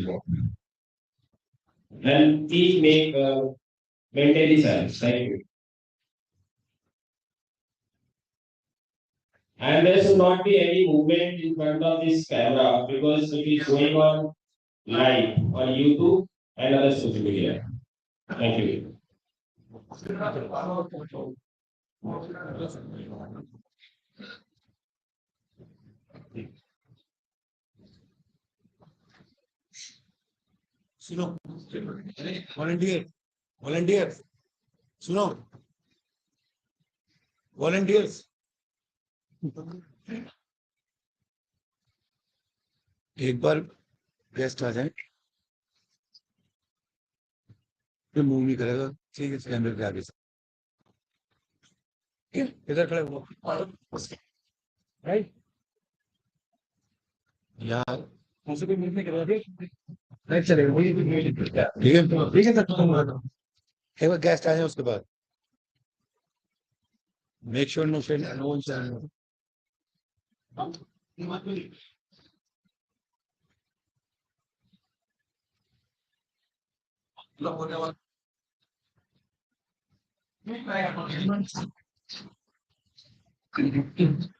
before. And please maintain the silence. Thank you. And there should not be any movement in front of this camera because it is going on live on YouTube and other social media. Thank you. सुनो volunteer सुनो volunteers एक बार guest आ जाए फिर move नहीं करेगा ठीक है कैमरे के आगे से इधर खड़े हो राइट यार मुझसे कोई मूव नहीं करेगा नहीं चलेगा ठीक है एक बार गेस्ट आ जाए उसके बाद मेक श्योर नो वन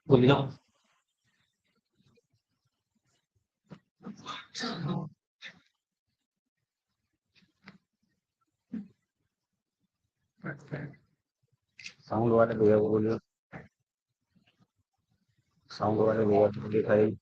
बोलिए साउंड वाले भैया को बोलिए साउंड वाले भैया को दिखाई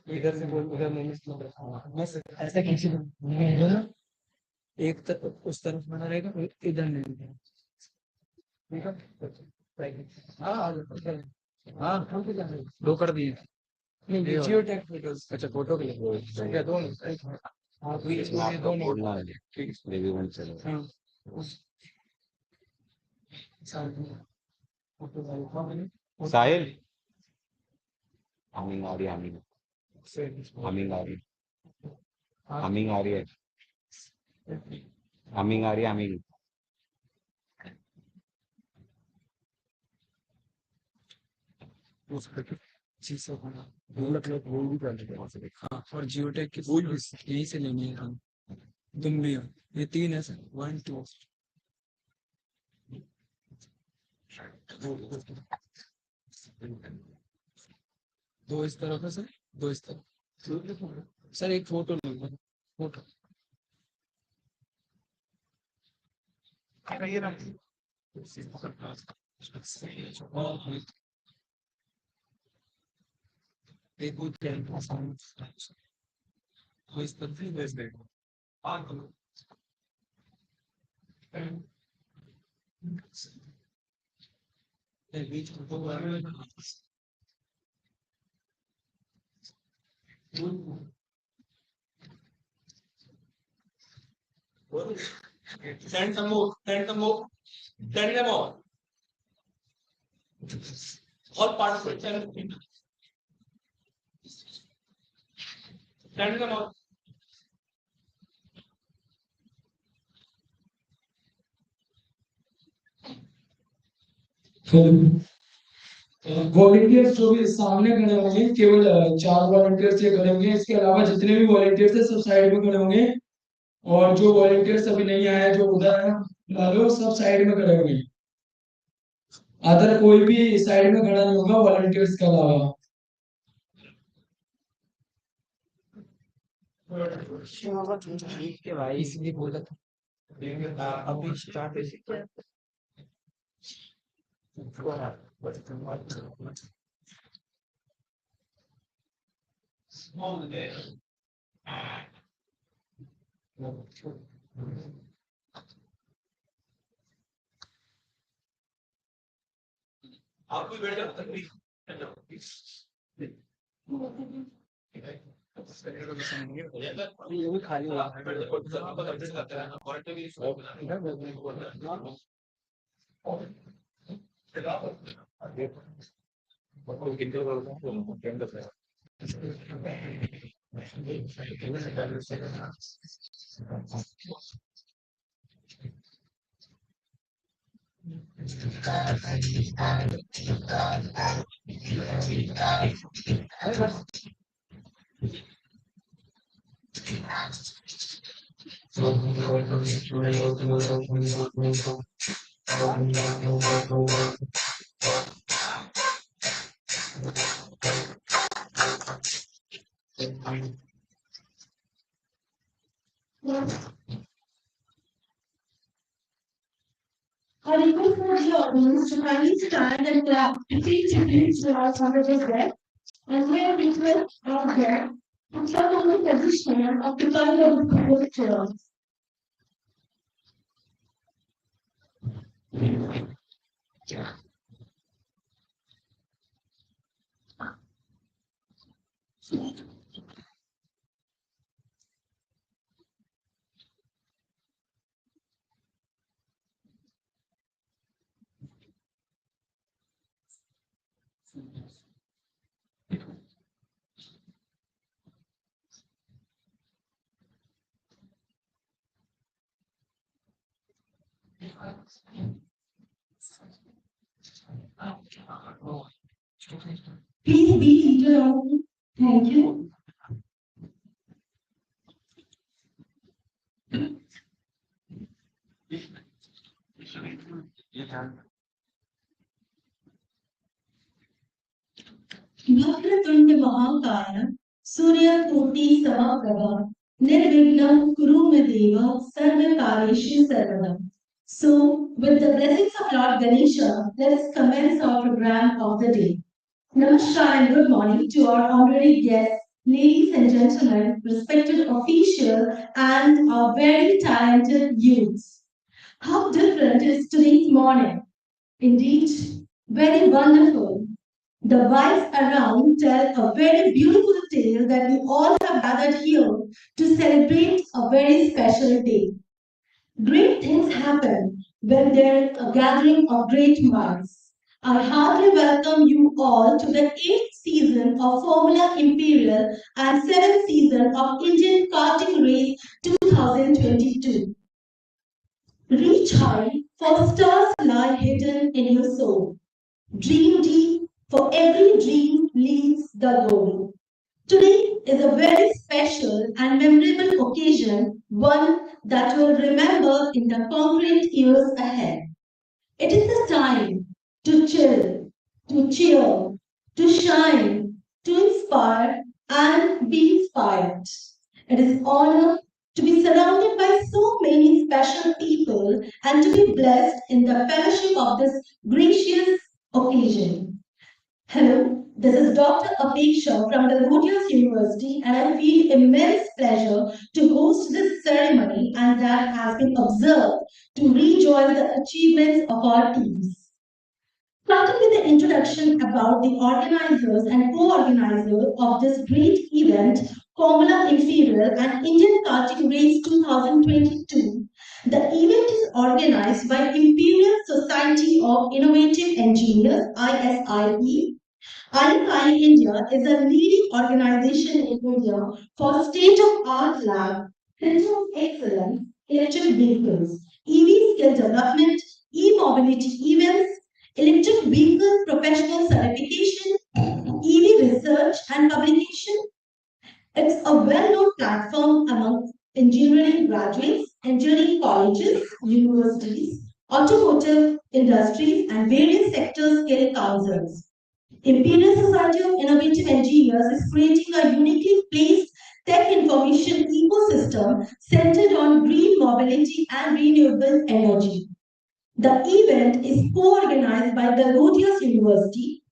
इधर से बोल उधर बस ऐसा कैसे एक तरफ उस तरफ बना रहेगा इधर नहीं हाँ दो कर दिए जियो टैग फोटोज अच्छा फोटो के लिए दोनों हाँ दोनों ठीक है साहिल हमिंग आ रही है हमिंग आ रही हमिंग आ रही है हमिंग आ रही है हमिंग हाँ और जियोटेक की यहीं से लेनी है हम तुम भी हो ये तीन है सर 1 2 दो इस तरफ है सर दो इस तरफ सर एक फोटो लूंगा फोटो इस तरफ ही भेज देगा बीच send some more send them all participants send them all volunteers जो भी सामने खड़े होंगे केवल 4 वॉलंटियर्स ये खड़े होंगे इसके अलावा जितने भी वॉलंटियर्स है सब साइड में खड़े होंगे और जो वॉलंटियर्स अभी नहीं आए हैं जो उधर है वो सब साइड में खड़े होंगे अदर कोई भी साइड में खड़ा नहीं होगा वॉलंटियर्स के अलावा ठीक है भाई, इसलिए बोला था अभी स्टार्ट आपको बैठ ये भी खाली I request for the audience to kindly stand and clap 15 seconds while somebody is there. And we request our guest to come on the position and occupy the previous chair. Please be seated on. Thank you. Vakratunda महाकाय सूर्यकोटि समप्रभा निर्विघ्नं कुरु मे देव सर्वकार्येषु सर्वदा. So, with the blessings of Lord Ganesha, let's commence our program of the day. Namaskar and good morning to our honorary guests, ladies and gentlemen, respected officials, and our very talented youths. How different is today's morning? Indeed, very wonderful. The vibes around tell a very beautiful tale that we all have gathered here to celebrate a very special day. Great things happen when there is a gathering of great minds. I heartily welcome you all to the 8th season of Formula Imperial and 7th season of Indian Karting Race 2022. Reach high, for stars lie hidden in your soul. Dream deep, for every dream leads the goal. Today is a very special and memorable occasion, one that we'll remember in the concrete years ahead. It is the time to chill, to cheer, to shine, to inspire, and be inspired. It is honor to be surrounded by so many special people and to be blessed in the fellowship of this gracious occasion. Hello, this is Dr. Apeksha from the Gurdias University, and I feel immense pleasure to host this ceremony and that has been observed to rejoice the achievements of our teams. Starting with the introduction about the organizers and co-organizers of this great event, Formula Imperial and Indian Karting Race 2022. The event is organized by Imperial Society of Innovative Engineers, ISIE. ISIEINDIA is a leading organization in India for state-of-art lab, center of excellence, electric vehicles, EV skill development, e-mobility events, electric vehicle professional certification, EV research and publication. It's a well-known platform among engineering graduates, engineering colleges, universities, automotive industries, and various sector skill councils. Imperial Society of Innovative Engineers is creating a uniquely placed tech information innovation ecosystem centered on green mobility and renewable energy. The event is co-organized by Galgodias University.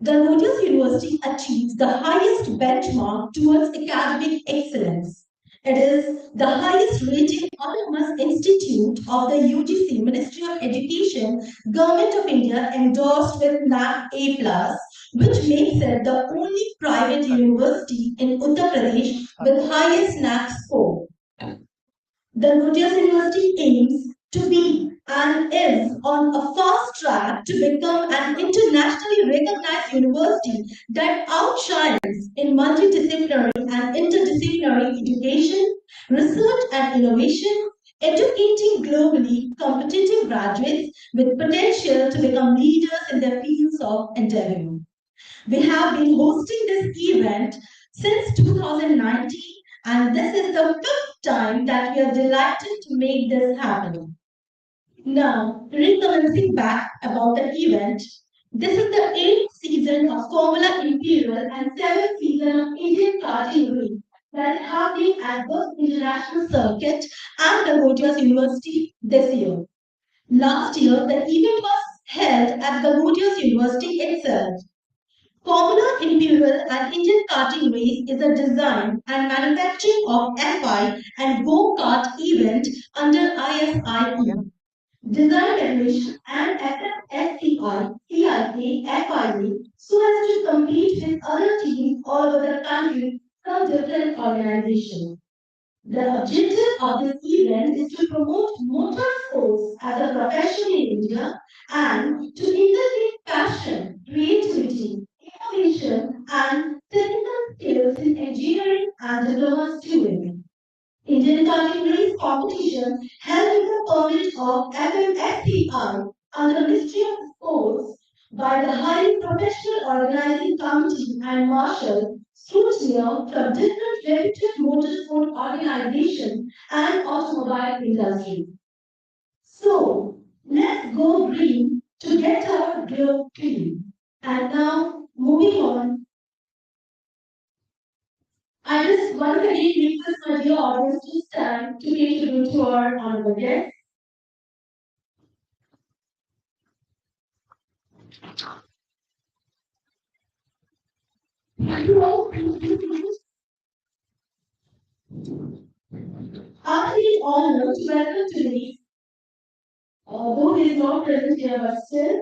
Galgodias University achieves the highest benchmark towards academic excellence. It is the highest rated autonomous institute of the UGC Ministry of Education, Government of India endorsed with NAC A+, which makes it the only private university in Uttar Pradesh with highest NAC score. The Galgodias University aims to be and is on a fast track to become an internationally recognized university that outshines in multidisciplinary and interdisciplinary education, research and innovation, educating globally competitive graduates with potential to become leaders in their fields of endeavor. We have been hosting this event since 2019, and this is the fifth time that we are delighted to make this happen. Now, recommencing back about the event, this is the eighth season of Formula Imperial and seventh season of Indian Karting Race that is happening at both international circuit and the Galgodias University this year. Last year, the event was held at the Galgodias University itself. Formula Imperial and Indian Karting Race is a design and manufacturing of FI and go-kart event under ISIEINDIA. Design Federation and SFSCI, CIK, FIA, so as to compete with other teams all over the country from different organizations. The objective of this event is to promote motorsports as a profession in India and to integrate passion, creativity, innovation, and technical skills in engineering and diploma students. Indian Karting Race competition held with the permit of FMSCI under Ministry of Sports by the highly professional organizing committee and marshal scrutiny from different reputed motorsport organizations and automobile industry. So let's go green to get our globe clean. And now moving on, I just once again request my dear audience to stand to pay tribute to our honorable guest. Heartily honored to welcome today, though he is not present here, but still,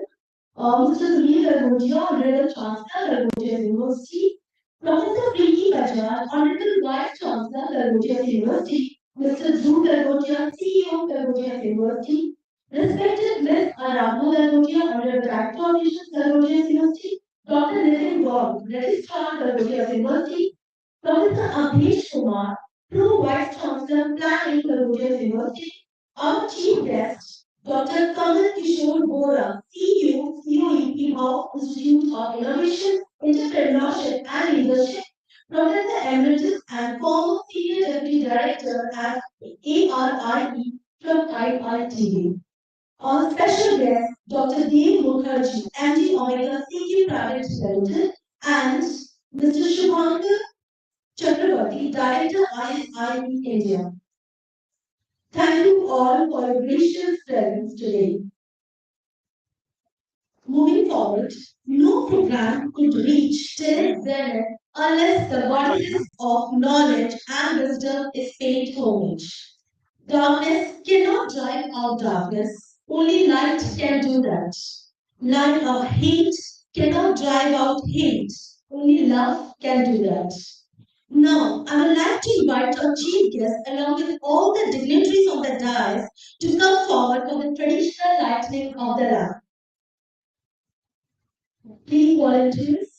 Mr. Sunil Gargodia, Honorable Chancellor, Gargodia University, Professor Preeti Bajaj, Honorable Vice Chancellor, Gargodia University, Mr. Dhruv Gargodia, CEO, Gargodia University, respected Ms. Aradhana Gargodia, Honorable Director of Operations, Gargodia University, Dr. Nitin Gaur, Registrar, Gargodia University, Professor Abhesh Kumar, Pro Vice Chancellor, Planning, Gargodia University, our chief guest, Dr. Kamal Kishore Bora, CEO, COEP of Institute of Innovation, Entrepreneurship and Leadership, Professor Emeritus and former Senior Deputy Director at ARIE from IITB. Our special guest, Dr. Dev Mukherjee, MD Omega CG Private Limited, and Mr. Shubhankar Chakrabarti, Director ISIE India. Thank you all for your gracious presence today. Moving forward, no program could reach till its zenith unless the goddess of knowledge and wisdom is paid homage. Darkness cannot drive out darkness, only light can do that. Light of hate cannot drive out hate, only love can do that. Now, I would like to invite our chief guest along with all the dignitaries on the dais to come forward for the traditional lighting of the lamp. Please volunteers.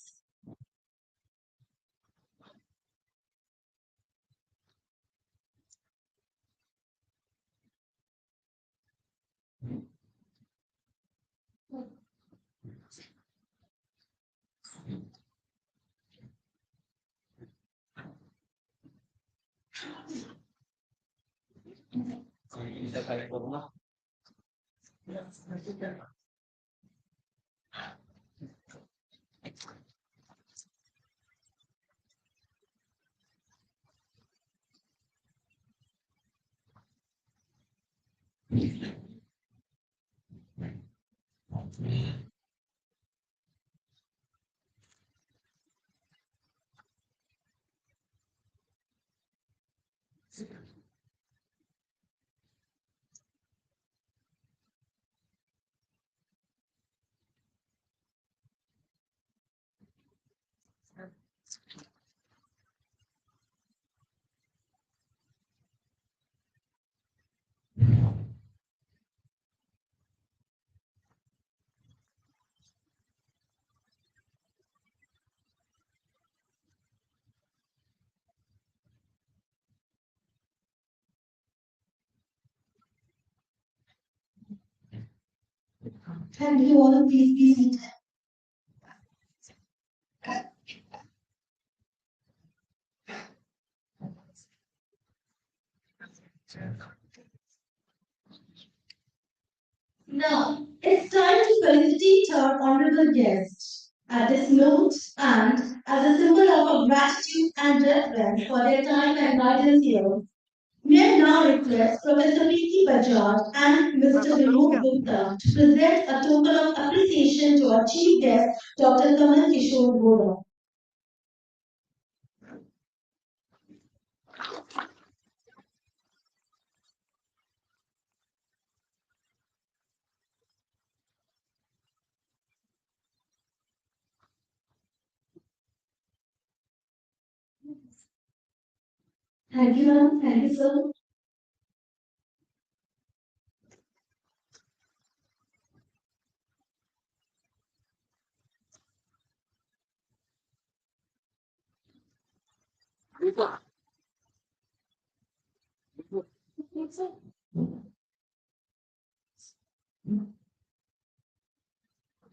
Thank you all. Please be seated. Now, it's time to felicitate our honorable guest. At this note, and as a symbol of our gratitude and reverence for their time and guidance here, may I now request Professor Preeti Bajaj and Mr. Vinod Gupta to present a token of appreciation to our chief guest, Dr. Kamal Kishore Gora. Thank you, ma'am. Thank you, sir.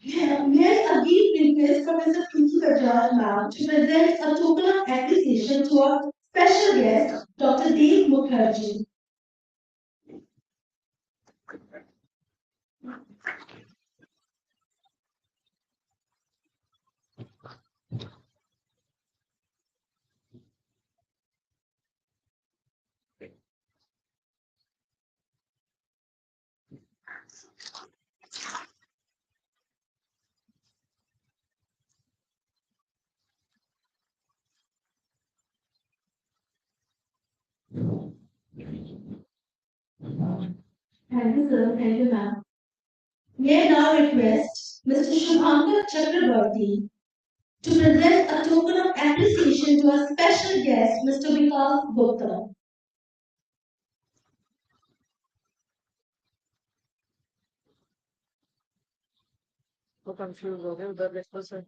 May I again request Professor Preeti Bajaj, ma'am, to present a token of appreciation to our special guest, Dr. Dev Mukherjee. Thank you, sir. Thank you, ma'am. May I now request Mr. Shubhankar Chakrabarti to present a token of appreciation to our special guest, Mr. Vikas Gupta. तो confuse हो गए उधर देखो sir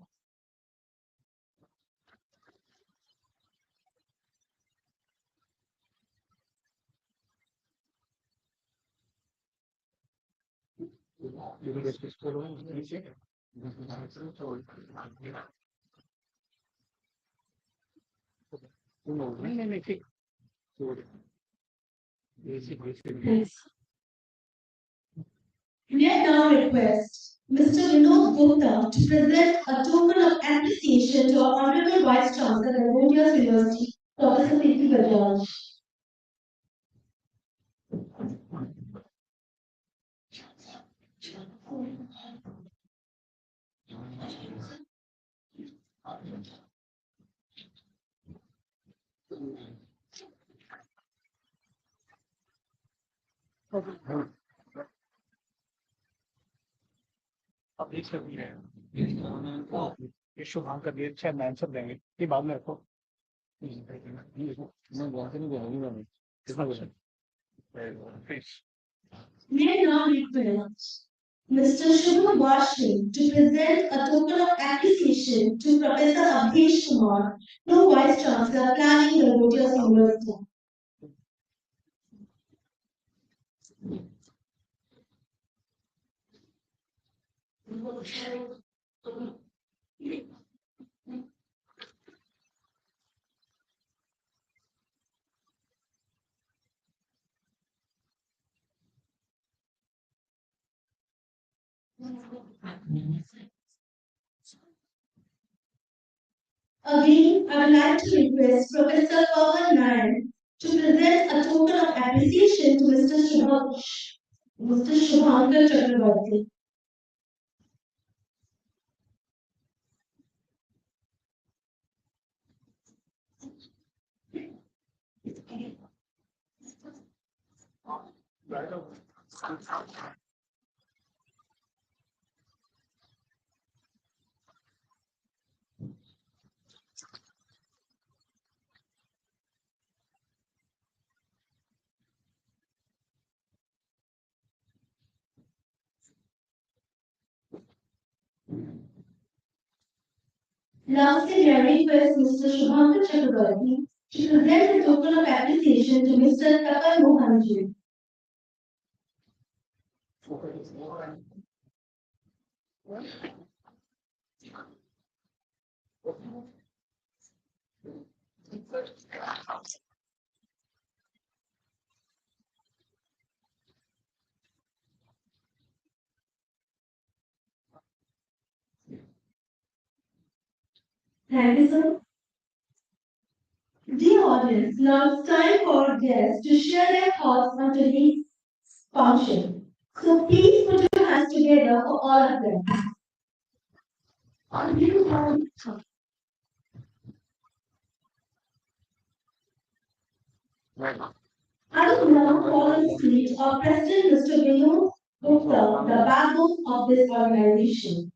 नहीं नहीं नहीं ठीक Thanks. May I now request Mr. Vinod Gupta to present a token of appreciation to our Honorable Vice Chancellor, Galgodias University, Professor Preeti Bajaj. अब देख सकते हैं ये शुभांकर दिए अच्छा आंसर देंगे ये बाद में रखो मैं बहुत नहीं बोलूंगा कितना question May I now request Mr. Shubham Vashi to present a token of appreciation to Professor Abhesh Kumar, Pro Vice Chancellor, Planning, Galgodias University. Again, I would like to request Professor Pawan Nayan to present a token of appreciation to Mr. Shubham Mr. Shubhankar Chakrabarti. Lastly, I request Mr. Shubhankar Chakrabarti to present a token of appreciation to Mr. Kapil Mohanji. Thank you, sir. Dear audience, now it's time for our guests to share their thoughts on today's function. So please put your hands together for all of them. On behalf of I will now call on stage our President, Mr. Vinod Gupta, the backbone of this organization.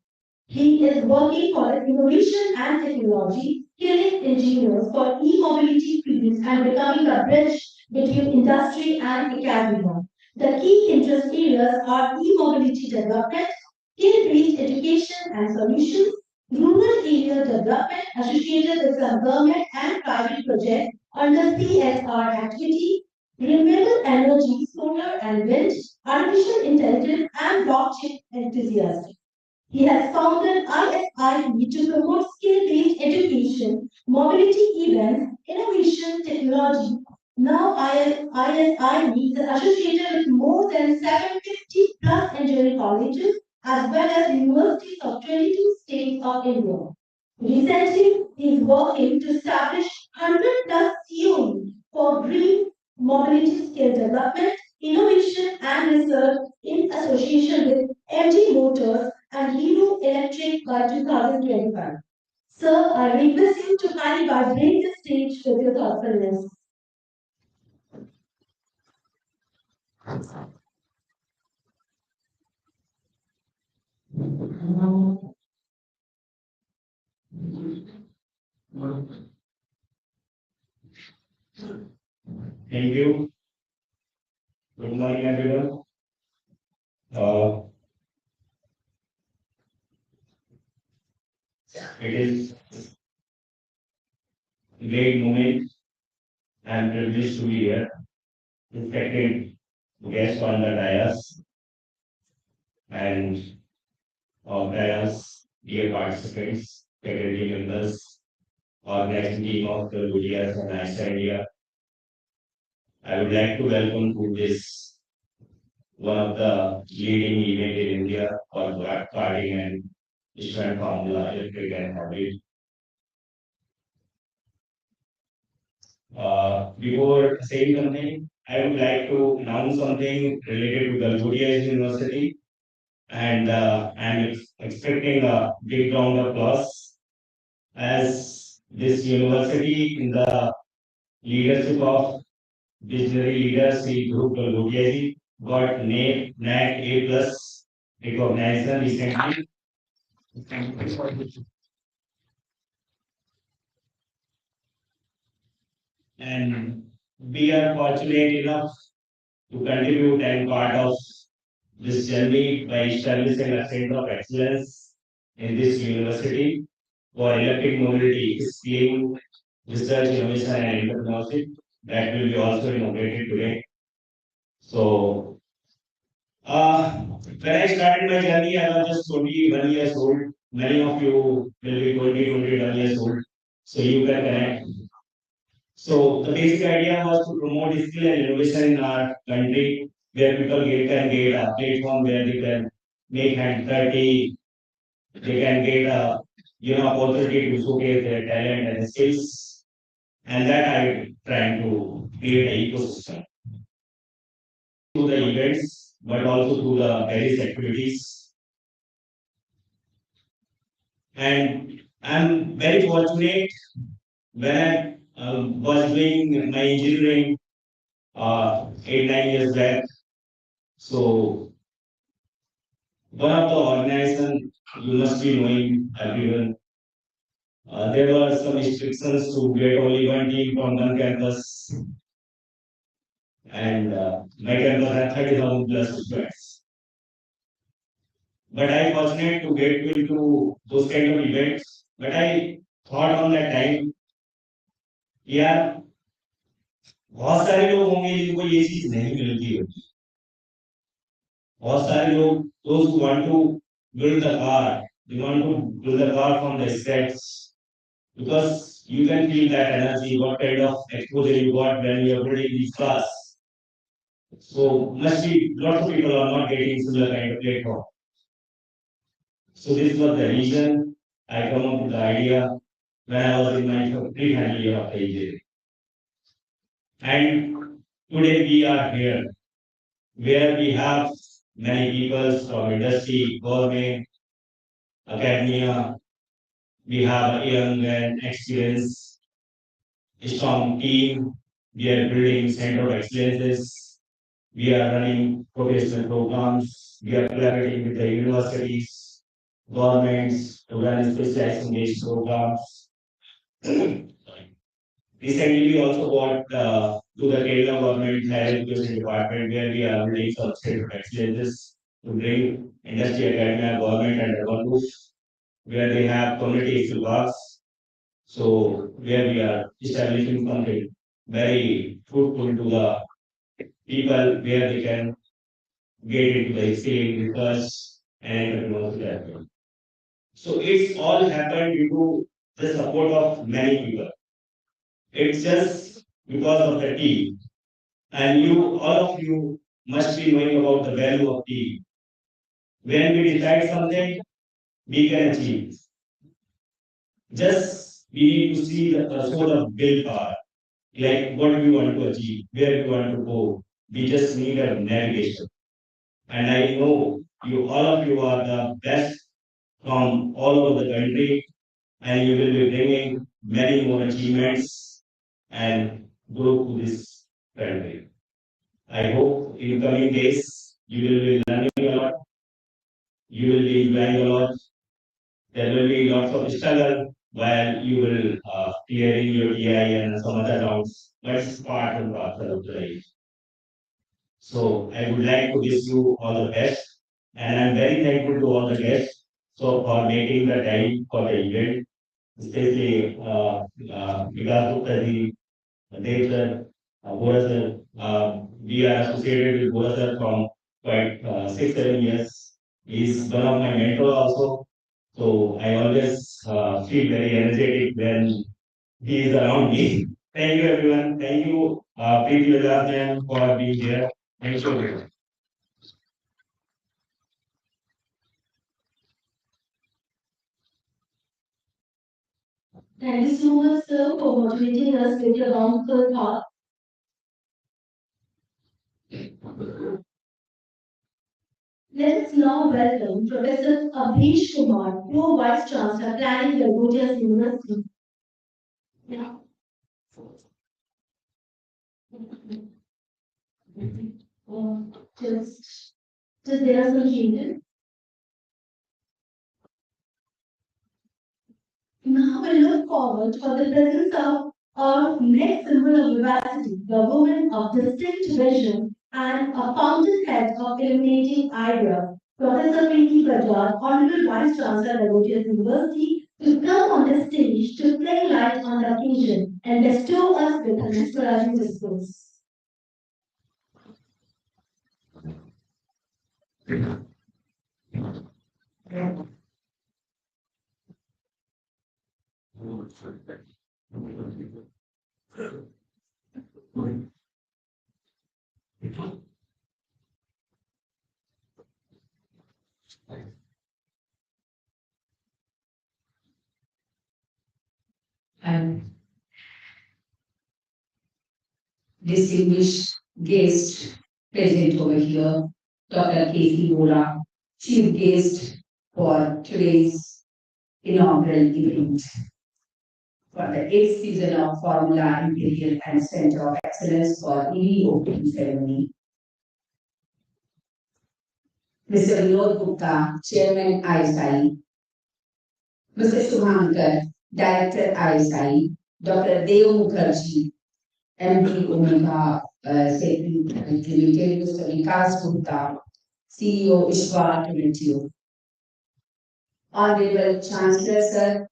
He is working for innovation and technology, skilling engineers for e-mobility fields and becoming the bridge between industry and academia. The key interest areas are e-mobility development, skill-based education and solutions, rural area development associated with some government and private projects under CSR activity, renewable energy, solar and wind, artificial intelligence, and blockchain enthusiasm. He has founded ISIE to promote skill-based education, mobility events, innovation, technology. Now ISIE is associated with more than 750 plus engineering colleges as well as universities of 22 states of India. Recently, he is working to establish 100 plus COE for green mobility skill development, innovation and research in association with MG Motors and Hero Electric by 2025. Sir, I request you to kindly vibrate the stage with your thoughtfulness. Thank you. Good morning, everyone. Uh, it is a great moment and privileged to be here, respected guests on the dais and dais, dear participants, faculty members, organizing team of the Ludias and ISIEINDIA. I would like to welcome to this one of the leading event in India for karting and different formula, electric and hybrid. Before saying something, I would like to announce something related to the Ludias University, and I'm expecting a big round of applause as this university in the leadership of visionary leader Sri Guru Galgotiaji got NAC A plus recognition recently. And we are fortunate enough to contribute and part of this journey by establishing a center of excellence in this university for electric mobility, skilling, research, innovation, and entrepreneurship that will be also inaugurated today. So, when I started my journey, I was just 21 years old. Many of you will be 20, 21 years old. So, you can connect. So, the basic idea was to promote skill and innovation in our country where people can get a platform where they can make hand 30, they can get a opportunity to showcase their talent and skills. And that I trying to create an ecosystem. through the events, but also through the various activities. And I'm very fortunate when I was doing my engineering 8, 9 years back. So one of the organization you must be knowing everyone. There were some restrictions to get only one team from one campus, and my campus had 30,000 plus students. But I fortunate to get into those kind of events. But I thought on that time, यार बहुत सारे लोग होंगे जिनको ये चीज नहीं मिलती होगी. बहुत सारे लोग, those who want to build the car, they want to build the car from the scratch, because you can feel that energy, what kind of exposure you got when you are building these cars. So must be lots of people are not getting similar kind of platform. So this was the reason I come up with the idea when I was in my pre-final year of the engineering. And today we are here, where we have many people from industry, government, academia. We have a young and experienced, strong team. We are building center of excellences. We are running professional programs. We are collaborating with the universities, governments to run specialized programs. Recently, we also got to the Kerala government higher education department, where we are building some center of excellences to bring industry, academia, government, and urban, where they have community skill parks. So where we are establishing something very fruitful to the people, where they can get into the skill, research, and entrepreneurship. So it's all happened due to the support of many people. It's just because of the team. And you, all of you, must be knowing about the value of team. When we decide something, we can achieve. Just we need to see the sort of willpower, like what we want to achieve, where we want to go. We just need a navigation. And I know you, all of you are the best from all over the country, and you will be bringing many more achievements and grow to this country. I hope in coming days you will be learning a lot, you will be enjoying a lot. There will be lots of struggle while you will clearing your TI and some other rounds, but it's part and parcel of the life. So I would like to wish you all the best, and I'm very thankful to all the guests so for making the time for the event, especially Vikas Gupta ji, Dev sir, Bora sir. We are associated with Bora sir from quite 6, 7 years. He is one of my mentor also. So I always feel very energetic when he is around me. Thank you everyone. Thank you, Preeti Vilas ma'am, for being here. Thank you everyone. Thank you so much, sir, for motivating us with your wonderful thought. Let us now welcome Professor Abhish Kumar, Pro Vice Chancellor, Planning, Gargotias University. Yeah. Just, just there are some changes. Now we look forward for the presence of our next symbol of vivacity, the woman of distinct vision and a fountainhead of illuminating idea, Professor Preeti Bajaj, Honorable Vice Chancellor, Gargotias University, to come on the stage to play light on the occasion and bestow us with an inspiring discourse. And distinguished guests, present over here, Dr. Casey Bora, chief guest for today's inaugural event for the 8th season of Formula Imperial and Center of Excellence for EV opening ceremony. Mr. Vinod Gupta, Chairman ISI, Mr. Shubhankar, Director ISI, Dr. Deo Mukherjee, MD Omega Secretary Limited, Mr. Vikas Gupta, CEO Ishwa Automotive. Honorable Chancellor Sir,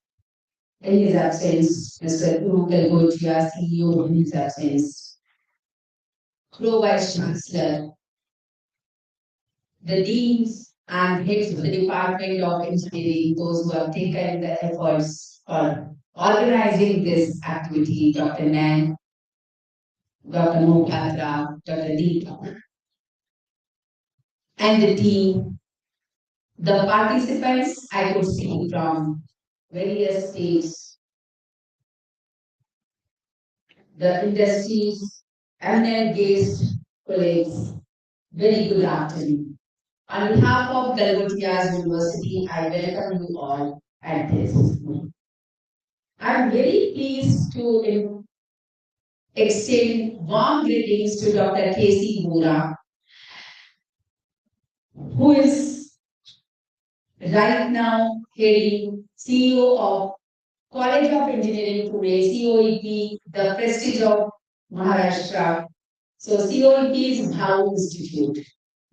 in his absence, Mr. Guru Kalgotia, CEO in his absence, Pro Vice Chancellor, the deans and heads of the Department of Engineering, those who have taken the efforts for organizing this activity, Dr. Nan, Dr. Mohatra, Dr. Deepa, and the team, the participants I could see from various states, the industries, eminent guests, colleagues, very good afternoon. On behalf of Galgotias University, I welcome you all at this. I'm very pleased to extend warm greetings to Dr. Casey Bora, who is right now heading CEO of College of Engineering today, COEP, the prestige of Maharashtra. So COEP is Bhau Institute.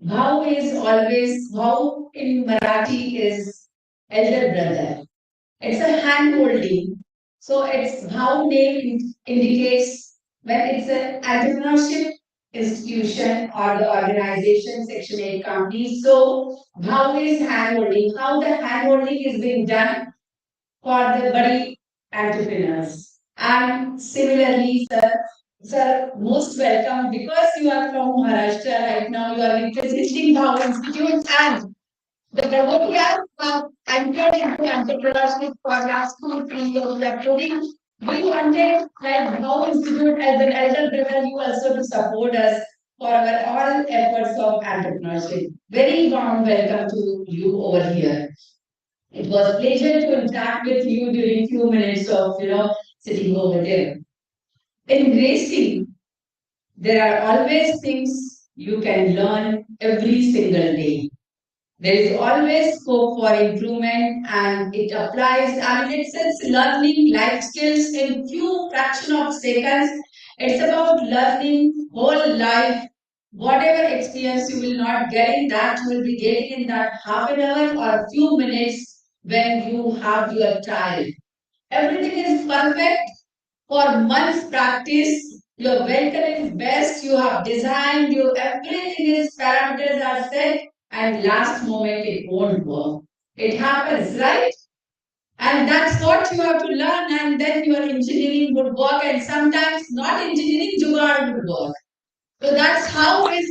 Bhau is always, Bhau in Marathi is elder brother. It's a hand holding. So its Bhau name indicates when it's an entrepreneurship institution or the organization, Section 8 company. So Bhau is hand holding. How the hand holding is being done for the buddy entrepreneurs. And similarly, sir, most welcome because you are from Maharashtra right now. You are representing Bhau Institute and the Brahmotiyas have entered into entrepreneurship for last 2-3 years. We are putting, we wanted like Bhau Institute as an elder brother, you also to support us for our all efforts of entrepreneurship. Very warm welcome to you over here. It was a pleasure to interact with you during few minutes of sitting over there. In racing, there are always things you can learn every single day. There is always scope for improvement and it applies, I mean, it's learning life skills in few fraction of seconds. It's about learning whole life. Whatever experience you will not get in that, you will be getting in that half an hour or a few minutes when you have your child. Everything is perfect for months practice. Your vehicle is best, you have designed, everything is parameters are set, and last moment it won't work. It happens, right? And that's what you have to learn, and then your engineering would work, and sometimes not engineering, jugaad would work. So that's how is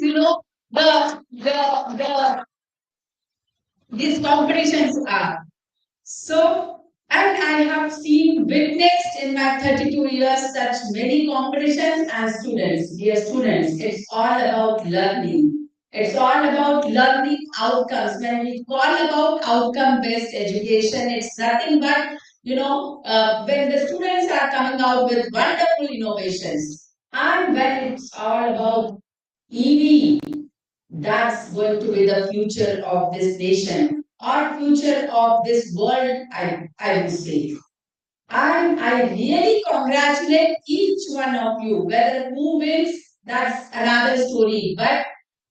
these competitions are. So, and I have seen, witnessed in my 32 years such many competitions and students, dear students, it's all about learning. It's all about learning outcomes. When we call about outcome-based education, it's nothing but, when the students are coming out with wonderful innovations, and when it's all about EV, that's going to be the future of this nation or future of this world, I would say. And I really congratulate each one of you, whether who wins, that's another story. But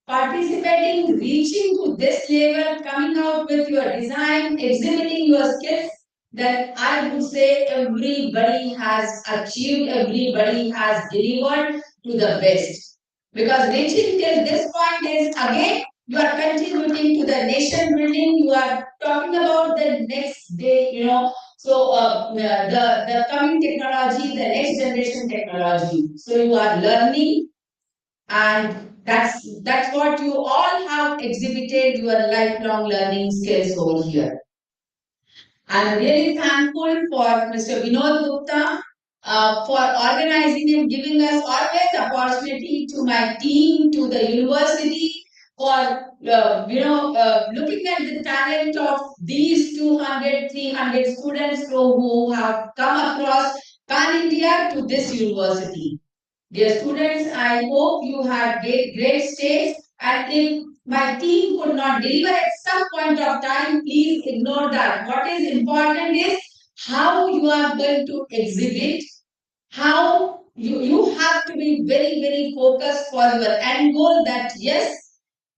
participating, reaching to this level, coming out with your design, exhibiting your skills, then I would say everybody has achieved, everybody has delivered to the best. Because reaching till this point is again, you are contributing to the nation building, you are talking about the next day, so the coming technology, the next generation technology. So you are learning, and that's what you all have exhibited your lifelong learning skills over here. I'm really thankful for Mr. Vinod Gupta for organizing and giving us always opportunity, to my team, to the university, for looking at the talent of these 200, 300 students who have come across pan India to this university. Dear students, I hope you had great stays, and if my team could not deliver at some point of time, please ignore that. What is important is how you are going to exhibit, how you have to be very, very focused for your end goal, that yes,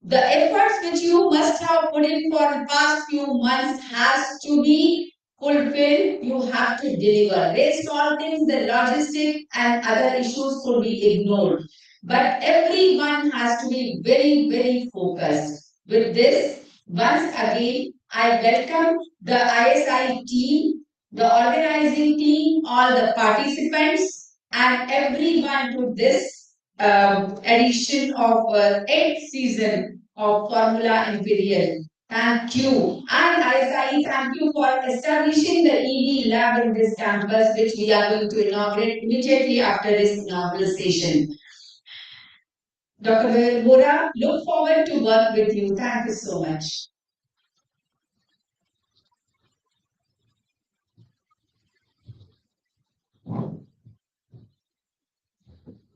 the efforts which you must have put in for the past few months has to be fulfilled. You have to deliver. Rest all things, the logistic and other issues could be ignored. But everyone has to be very, very focused. With this, once again, I welcome the ISI team, the organizing team, all the participants, and everyone to this edition of 8th season of Formula Imperial. Thank you. And ISI, thank you for establishing the EV lab in this campus, which we are going to inaugurate immediately after this inaugural session. Dr. Bora, look forward to work with you. Thank you so much.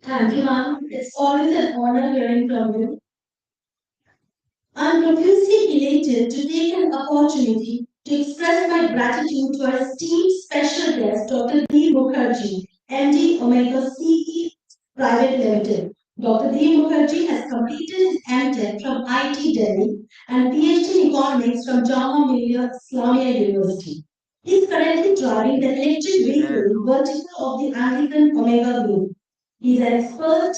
Thank you, ma'am. It's always an honor hearing from you. I'm profusely elated to take an opportunity to express my gratitude to our esteemed special guest, Dr. D. Mukherjee, MD Omega CE Private Limited. Dr. D. Mukherjee has completed his MTech from IT Delhi and PhD in Economics from Jamia Millia Islamia University. He is currently driving the electric vehicle vertical of the Anglican Omega Group. He is an expert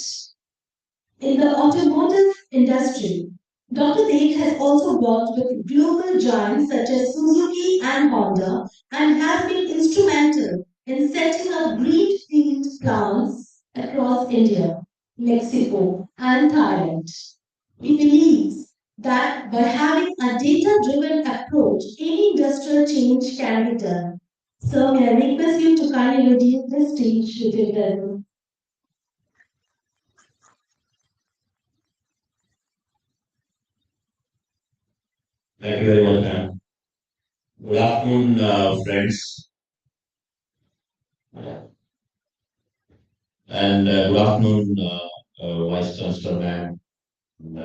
in the automotive industry. Dr. Dave has also worked with global giants such as Suzuki and Honda and has been instrumental in setting up greenfield plants across India, Mexico, and Thailand. He believes that by having a data-driven approach, any industrial change can be done. So may I request you to kindly redeem this stage with your presence. Thank you very much, ma'am. Good afternoon, friends. And good afternoon, Vice Chancellor, ma'am, and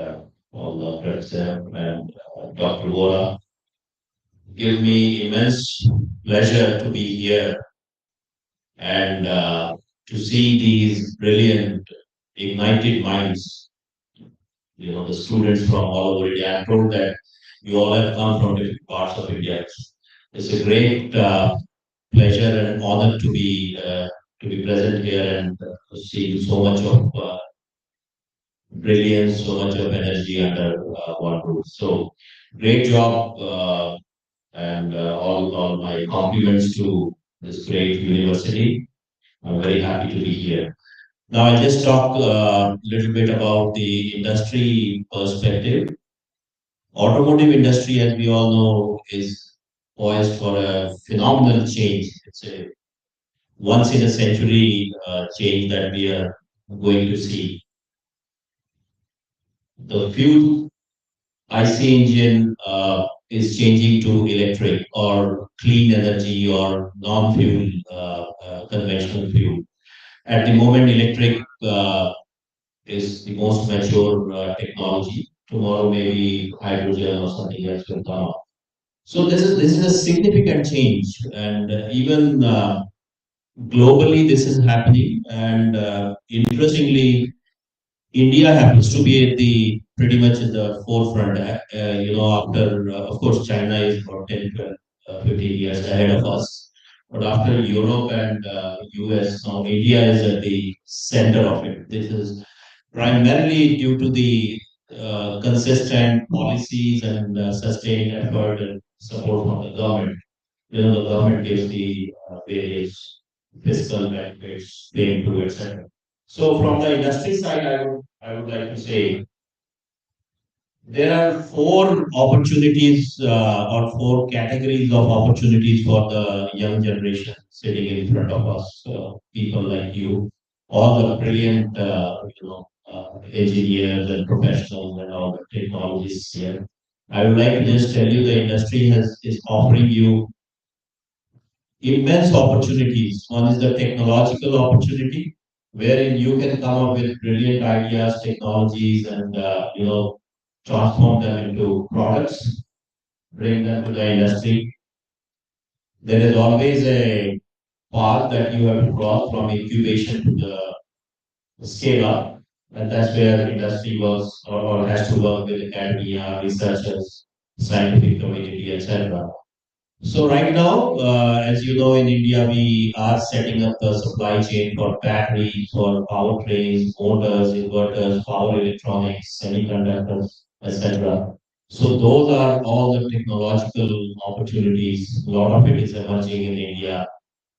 all the friends there, and Dr. Vora. Give me immense pleasure to be here and to see these brilliant, ignited minds. The students from all over India. I'm told that you all have come from different parts of India. It's a great pleasure and honor to be present here and see so much of brilliance, so much of energy under one roof. So great job, and all my compliments to this great university. I'm very happy to be here. Now I'll just talk a little bit about the industry perspective. Automotive industry, as we all know, is poised for a phenomenal change. It's a once in a century change that we are going to see. The fuel IC engine is changing to electric or clean energy or non-fuel conventional fuel. At the moment, electric is the most mature technology. Tomorrow, maybe hydrogen or something else will come up. So this is a significant change, and even globally this is happening. And interestingly, India happens to be at the pretty much at the forefront. After of course China is about 10, 12, 15 years ahead of us. But after Europe and US, now India is at the center of it. This is primarily due to the consistent policies and sustained effort and support from the government. The government gives the various fiscal benefits, pay to, etc. So from the industry side, I would like to say There are four opportunities or four categories of opportunities for the young generation sitting in front of us. People like you, all the brilliant, engineers and professionals and all the technologists here. I would like to just tell you the industry is offering you immense opportunities. One is the technological opportunity, wherein you can come up with brilliant ideas, technologies, and transform them into products, bring them to the industry. There is always a path that you have to cross from incubation to the scale up, and that's where industry works or has to work with academia, researchers, scientific community, etc. So right now, as you know, in India, we are setting up the supply chain for batteries, for powertrains, motors, inverters, power electronics, semiconductors, etc. So those are all the technological opportunities. A lot of it is emerging in India,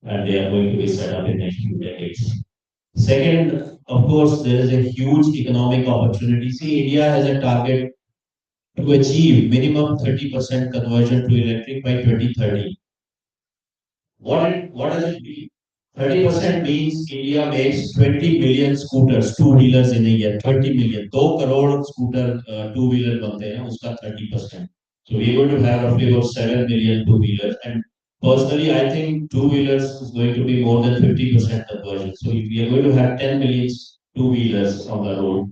and they are going to be set up in next few decades. Second, of course, there is a huge economic opportunity. See, India has a target to achieve minimum 30% conversion to electric by 2030. What does it mean? 30% means India makes 20 million scooters, two-wheelers in a year. 20 million. 2 crore scooter, two-wheeler बनते हैं, उसका 30%. So we're going to have roughly about 7 million two-wheelers. And personally, I think two-wheelers is going to be more than 50% conversion. So if we are going to have 10 million two-wheelers on the road,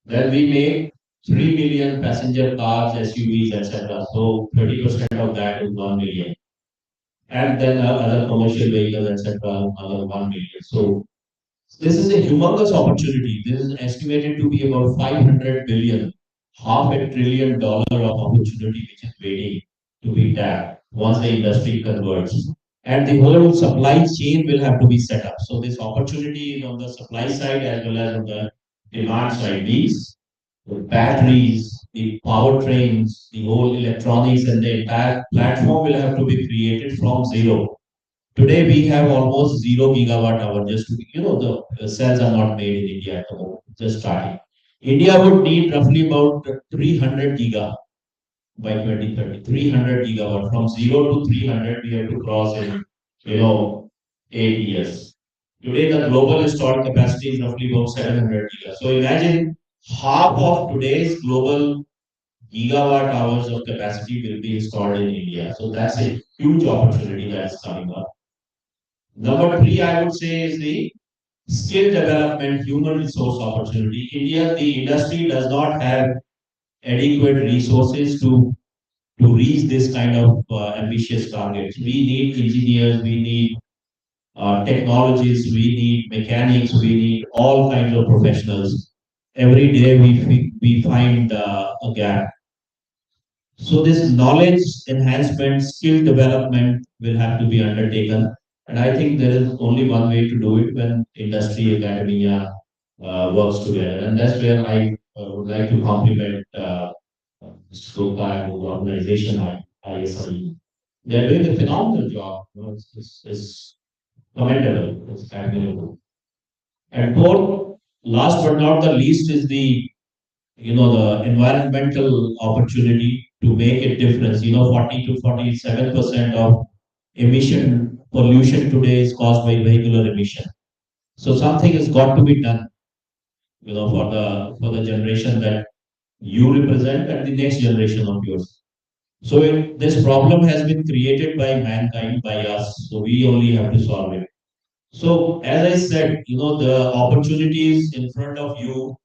then we make 3 million passenger cars, SUVs, etc. So 30% of that is 1 million, and then other commercial vehicles, etc., another 1 million. So this is a humongous opportunity. This is estimated to be about 500 billion, $500 billion of opportunity which is waiting to be tapped once the industry converts. And the whole supply chain will have to be set up. So this opportunity is on the supply side as well as on the demand side. Means the batteries, the powertrains, the whole electronics, and the entire platform will have to be created from zero. Today we have almost 0 gigawatt hour. Just to, the cells are not made in India at the moment. Just starting. India would need roughly about 300 giga by 2030. 300 gigawatt. From zero to 300, we have to cross in, 8 years. Today, the global installed capacity is roughly about 700 giga. So imagine half of today's global gigawatt hours of capacity will be installed in India. So that's a huge opportunity that is coming up. Number three, I would say, is the skill development, human resource opportunity. India, the industry does not have adequate resources to reach this kind of ambitious targets. We need engineers, we need technologists, we need mechanics, we need all kinds of professionals. Every day we find a gap. So this knowledge enhancement, skill development will have to be undertaken. And I think there is only one way to do it when industry, academia works together. And that's where I would like to compliment Sloka and the organization ISIE. They're doing a phenomenal job. It's commendable, it's admirable. And fourth, last but not the least, is the environmental opportunity to make a difference. 40 to 47% of emission pollution today is caused by vehicular emission. So something has got to be done, for the generation that you represent and the next generation of yours. So this problem has been created by mankind, by us. So we only have to solve it. So as I said, the opportunities in front of you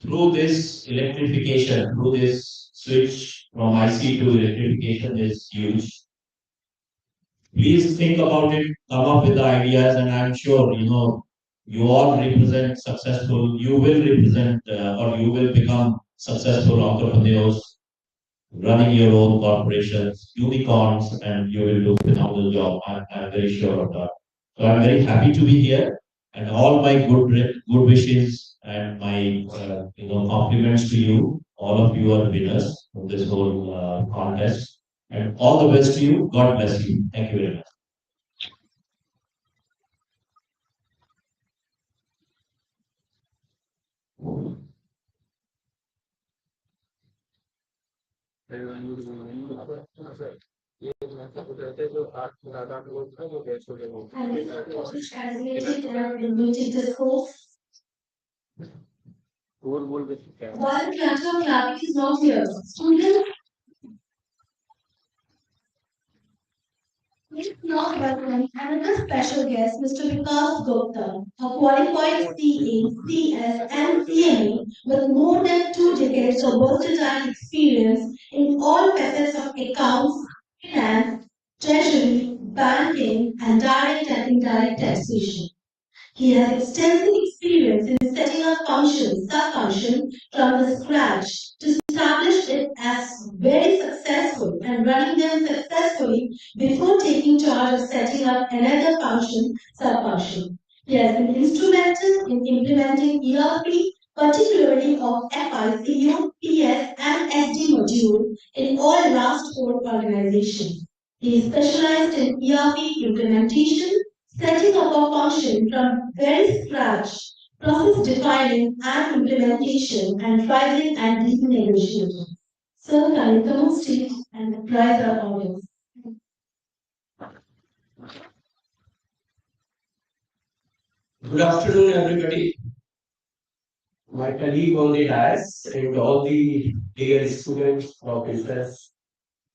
through this electrification, through this switch from IC to electrification is huge. Please think about it, come up with the ideas, and I'm sure, you all represent successful, you will represent or you will become successful entrepreneurs running your own corporations, unicorns, and you will do a phenomenal job. I'm very sure of that. So I'm very happy to be here, and all my good wishes and my compliments to you. All of you are winners of this whole contest, and all the best to you. God bless you. Thank you very much. Animated and animated discourse. While the clatter of clapping is not here, students, let's now welcome another special guest, Mr. Vikas Gupta, a qualified CA, CS, and CMA with more than 2 decades of versatile experience in all facets of accounts, finance, treasury, banking, and direct and indirect taxation. He has extensive experience in setting up functions, sub-functions from the scratch to establish it as very successful and running them successfully before taking charge of setting up another function, sub-function. He has been instrumental in implementing ERP, particularly of FICU, PS, and SD module in all last four organizations. He is specialized in ERP implementation, setting up a function from very scratch, process defining and implementation, and pricing and deal negotiation. Sir, can you come on stage and apprise our audience? Good afternoon, everybody. My colleague on the dais and all the dear students, professors,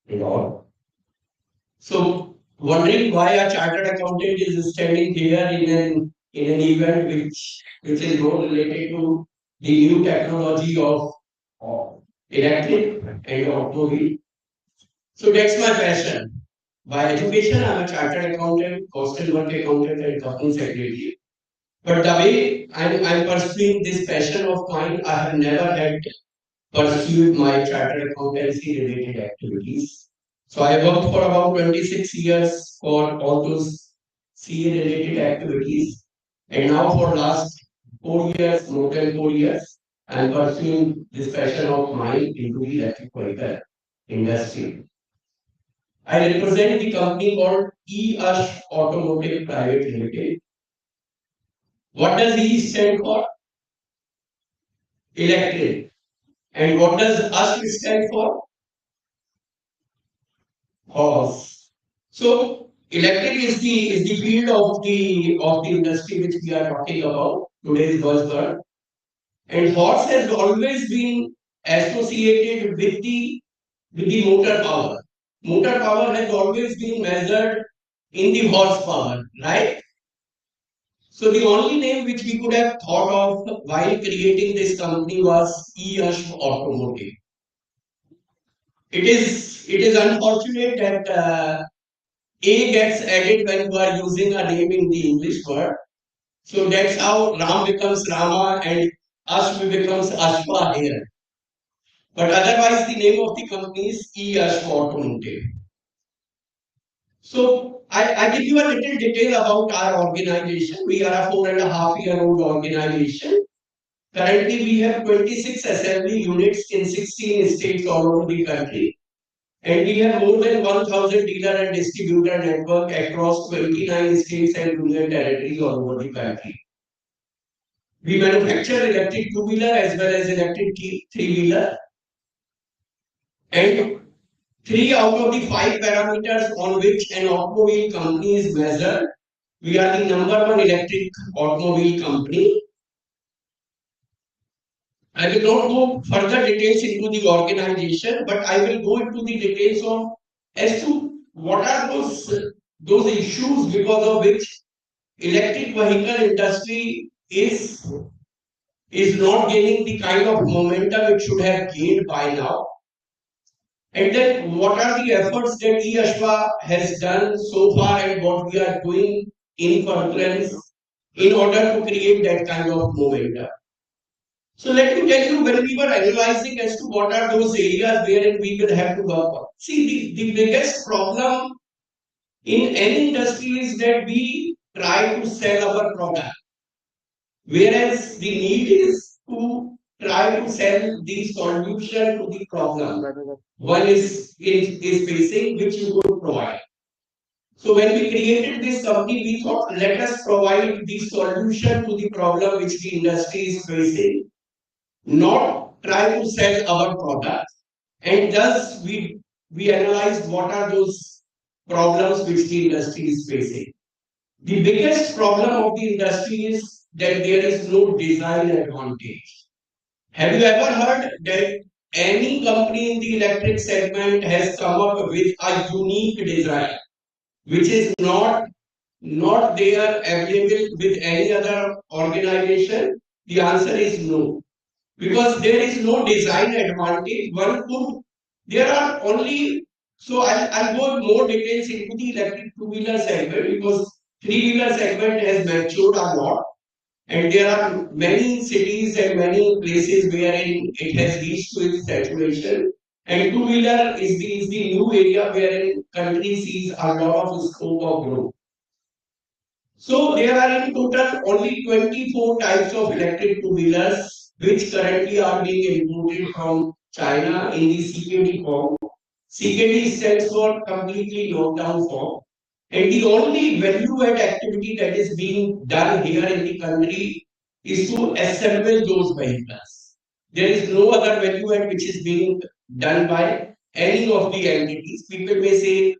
and all. So, wondering why a chartered accountant is standing here in an event which is more related to the new technology of electric and automobile. So that's my passion. By education, I'm a chartered accountant, hostel work accountant, and company secretary. But the way I'm pursuing this passion of mine, I have never had pursued my chartered accountancy related activities. So I worked for about 26 years for all those CA related activities. And now for last 4 years, more than 4 years, I'm pursuing this passion of mine into the electric vehicle industry. I represent the company called ISIEINDIA Automotive Private Limited. What does E stand for? Electric. And what does US stand for? Horse. So electric is the field of the industry which we are talking about today's buzzword. And horse has always been associated with the motor power. Motor power has always been measured in the horsepower, right? So the only name which we could have thought of while creating this company was ISIEINDIA Automotive. It is unfortunate that A gets added when you are using a name in the English word. So that's how Ram becomes Rama and Ashva becomes Ashva here. But otherwise, the name of the company is ISIEINDIA Automotive. So I give you a little detail about our organization. We are a 4.5-year-old organization. Currently, we have 26 assembly units in 16 states all over the country. And we have more than 1,000 dealer and distributor network across 29 states and union territories all over the country. We manufacture electric two-wheeler as well as electric three-wheeler. And 3 out of the 5 parameters on which an automobile company is measured, we are the #1 electric automobile company. I will not go further details into the organization, but I will go into the details of as to what are those issues because of which electric vehicle industry is not gaining the kind of momentum it should have gained by now. And then what are the efforts that ISIEINDIA has done so far and what we are doing in furtherance in order to create that kind of momentum. So let me tell you, when we were analyzing as to what are those areas wherein we will have to work on. See, the biggest problem in any industry is that we try to sell our product, whereas the need is to try to sell the solution to the problem one is facing, which you could provide. So when we created this company, we thought, let us provide the solution to the problem which the industry is facing, not try to sell our product. And thus we analyzed what are those problems which the industry is facing. The biggest problem of the industry is that there is no design advantage. Have you ever heard that any company in the electric segment has come up with a unique design, which is not there available with any other organization? The answer is no. Because there is no design advantage. There are only, so I'll go more details into the electric two-wheeler segment because three-wheeler segment has matured a lot. And there are many cities and many places wherein it has reached to its saturation. And two-wheeler is the new area wherein country sees a lot of scope of growth. So there are in total only 24 types of electric two-wheelers which currently are being imported from China in the CKD form. CKD stands for completely lockdown form. And the only value-add activity that is being done here in the country is to assemble those vehicles. There is no other value-add which is being done by any of the entities. People may say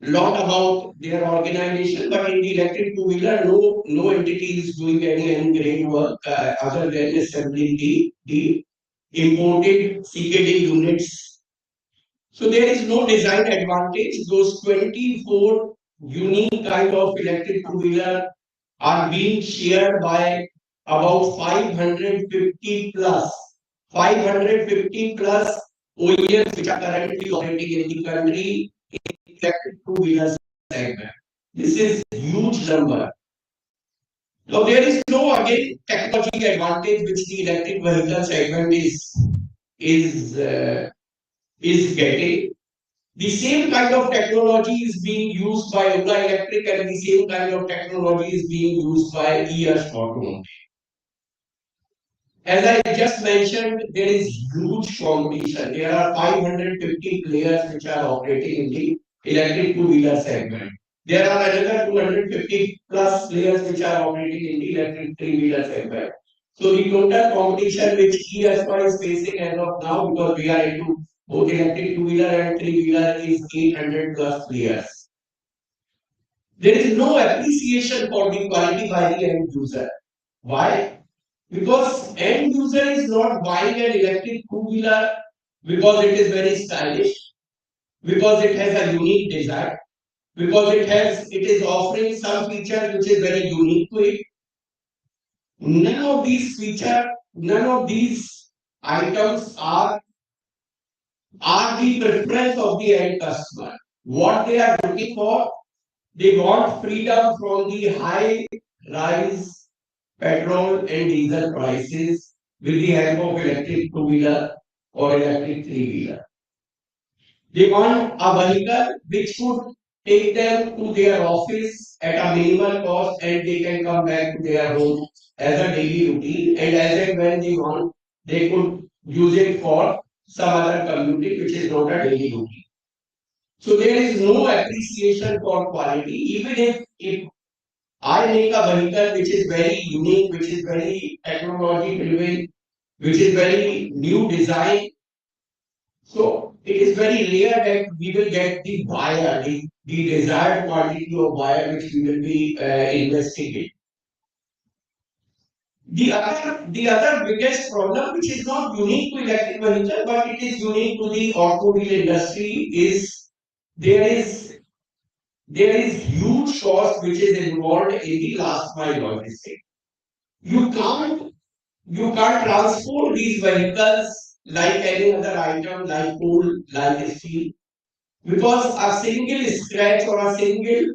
lot about their organization, but in the electric two-wheeler, no entity is doing any great work other than assembling the imported CKD units. So there is no design advantage. Those 24 unique kind of electric two-wheeler are being shared by about 550 plus OEMs which are currently operating in the country electric two-wheeler segment. This is huge number. Now there is no again technology advantage which the electric vehicle segment is uh, is getting. The same kind of technology is being used by Ola Electric and the same kind of technology is being used by Automotive. As I just mentioned, there is huge competition. There are 550 players which are operating in the electric two-wheeler segment. There are another 250 plus players which are operating in the electric three-wheeler segment. So the total competition which ESY is facing as of now, because we are into both electric two-wheeler and three-wheeler, is 800 plus players. There is no appreciation for the quality by the end user. Why? Because end user is not buying an electric two-wheeler because it is very stylish, because it has a unique design, because it is offering some feature which is very unique to it. None of these items are the preference of the end customer. What they are looking for, they want freedom from the high rise petrol and diesel prices with the help of electric two-wheeler or electric three-wheeler. They want a vehicle which could take them to their office at a minimal cost and they can come back to their home as a daily routine, and as and when they want, they could use it for some other commuting which is not a daily routine. So there is no appreciation for quality, even if I make a vehicle which is very unique, which is very technology driven, which is very new design. So it is very rare that we will get the buyer, the desired quantity of buyer which we will be investing in. The other biggest problem, which is not unique to electric vehicle, but it is unique to the automobile industry, is there is there is huge cost which is involved in the last mile logistics. You can't you can't transport these vehicles like any other item, like coal, like steel, because a single scratch or a single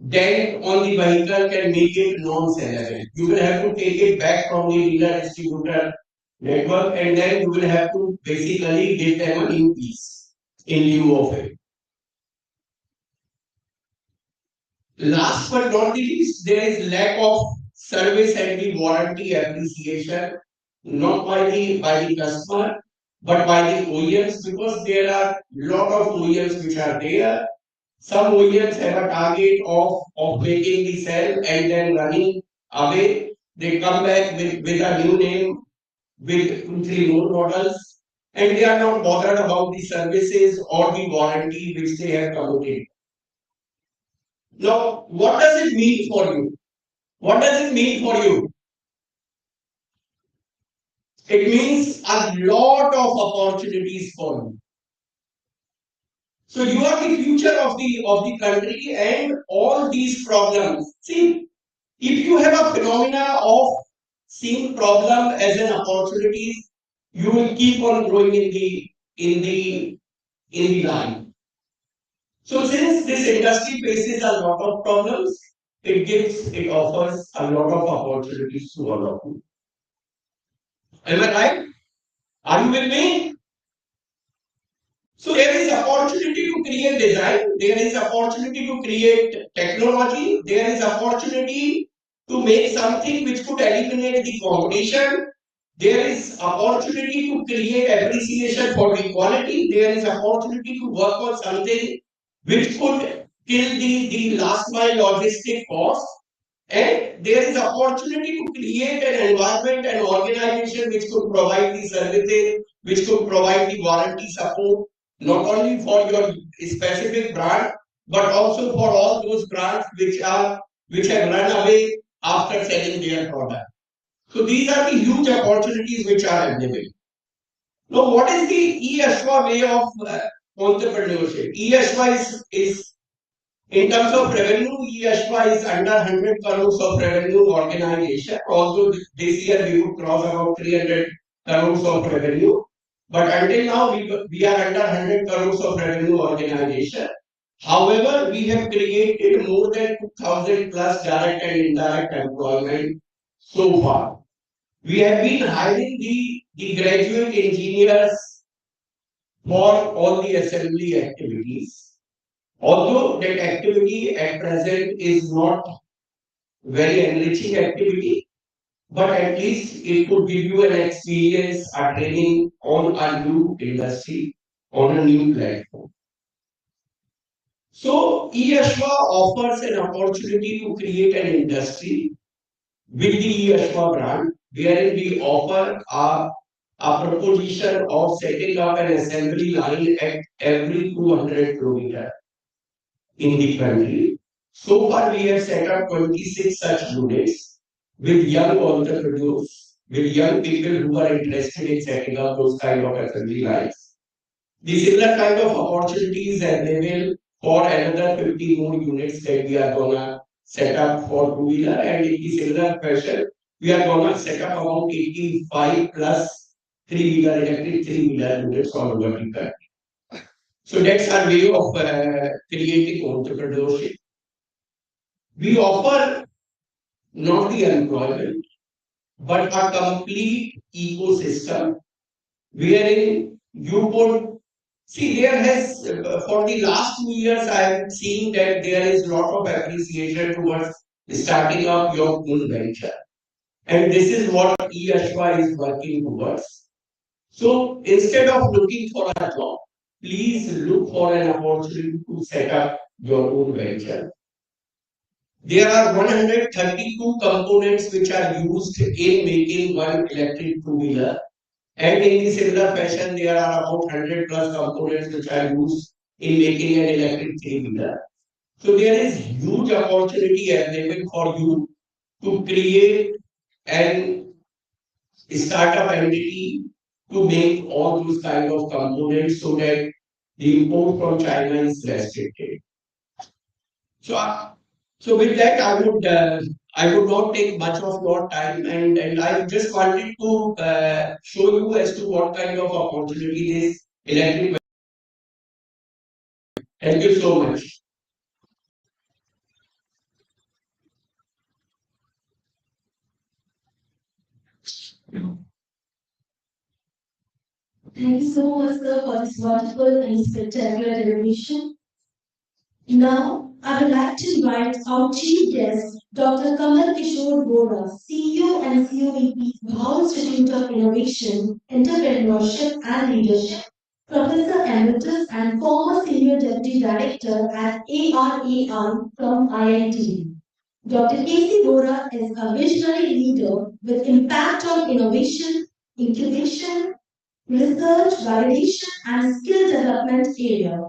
dent on the vehicle can make it non-sellable. You will have to take it back from the dealer distributor network and then you will have to basically give them a new piece in lieu of it. Last but not the least, there is lack of service and the warranty appreciation, not by the customer, but by the OEMs, because there are lot of OEMs which are there. Some OEMs have a target of making the cell and then running away. They come back with a new name with 2, 3 more models and they are not bothered about the services or the warranty which they have committed. Now, what does it mean for you? What does it mean for you? It means a lot of opportunities for you. So you are the future of the country, and all these problems. See, if you have a phenomena of seeing problem as an opportunity, you will keep on growing in the in the line. So since this industry faces a lot of problems, it offers a lot of opportunities to all of you. Am I right? Are you with me? So there is opportunity to create design, there is opportunity to create technology, there is opportunity to make something which could eliminate the competition, there is opportunity to create appreciation for the quality, there is opportunity to work on something which could kill the last mile logistic cost, and there is opportunity to create an environment and organization which could provide the services, which could provide the warranty support, not only for your specific brand, but also for all those brands which have run away after selling their product. So these are the huge opportunities which are available. Now, what is the ESHWA way of entrepreneurship? ESHWA is in terms of revenue, ESHWA is under 100 crores of revenue organization. Although this year we would cross about 300 crores of revenue. But until now, we are under 100 crores of revenue organization. However, we have created more than 2,000 plus direct and indirect employment so far. We have been hiring the graduate engineers for all the assembly activities. Although that activity at present is not very enriching activity, but at least it could give you an experience, a training on a new industry, on a new platform. So ESHWA offers an opportunity to create an industry with the ESHWA brand, wherein we offer a proposition of setting up an assembly line at every 200 kilometers in the country. So far, we have set up 26 such units with young entrepreneurs, with young people who are interested in setting up those kind of assembly lines. The similar kind of opportunities available for another 50 more units that we are gonna set up for two-wheeler, and in the similar fashion, we are gonna set up about 85 plus three-wheeler electric three-wheeler units all over the country. So that's our way of creating entrepreneurship. We offer not the employment, but a complete ecosystem wherein you could see there has for the last 2 years I have seen that there is a lot of appreciation towards starting up your own venture, and this is what ESHWA is working towards. So instead of looking for a job, please look for an opportunity to set up your own venture. There are 132 components which are used in making one electric two-wheeler, and in the similar fashion, there are about 100 plus components which are used in making an electric three-wheeler. So there is huge opportunity available for you to create an startup entity to make all those kind of components so that the import from China is restricted. So, so with that, I would not take much of your time, and I just wanted to show you as to what kind of opportunity this electric. Thank you so much. Thank you so much, sir, for this wonderful and spectacular innovation. Now, I would like to invite our chief guest, Dr. Kamal Kishore Gora, CEO and COVP, Bhau Institute of Innovation, Entrepreneurship and Leadership, Professor Emeritus and former Senior Deputy Director at ARAI from IIT. Dr. K.C. Gora is a visionary leader with impact on innovation, incubation, research, validation, and skill development area.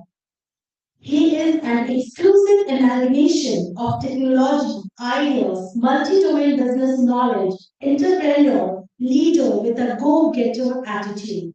He is an exclusive amalgamation of technology, ideas, multi-domain business knowledge, entrepreneurial leader with a go-getter attitude.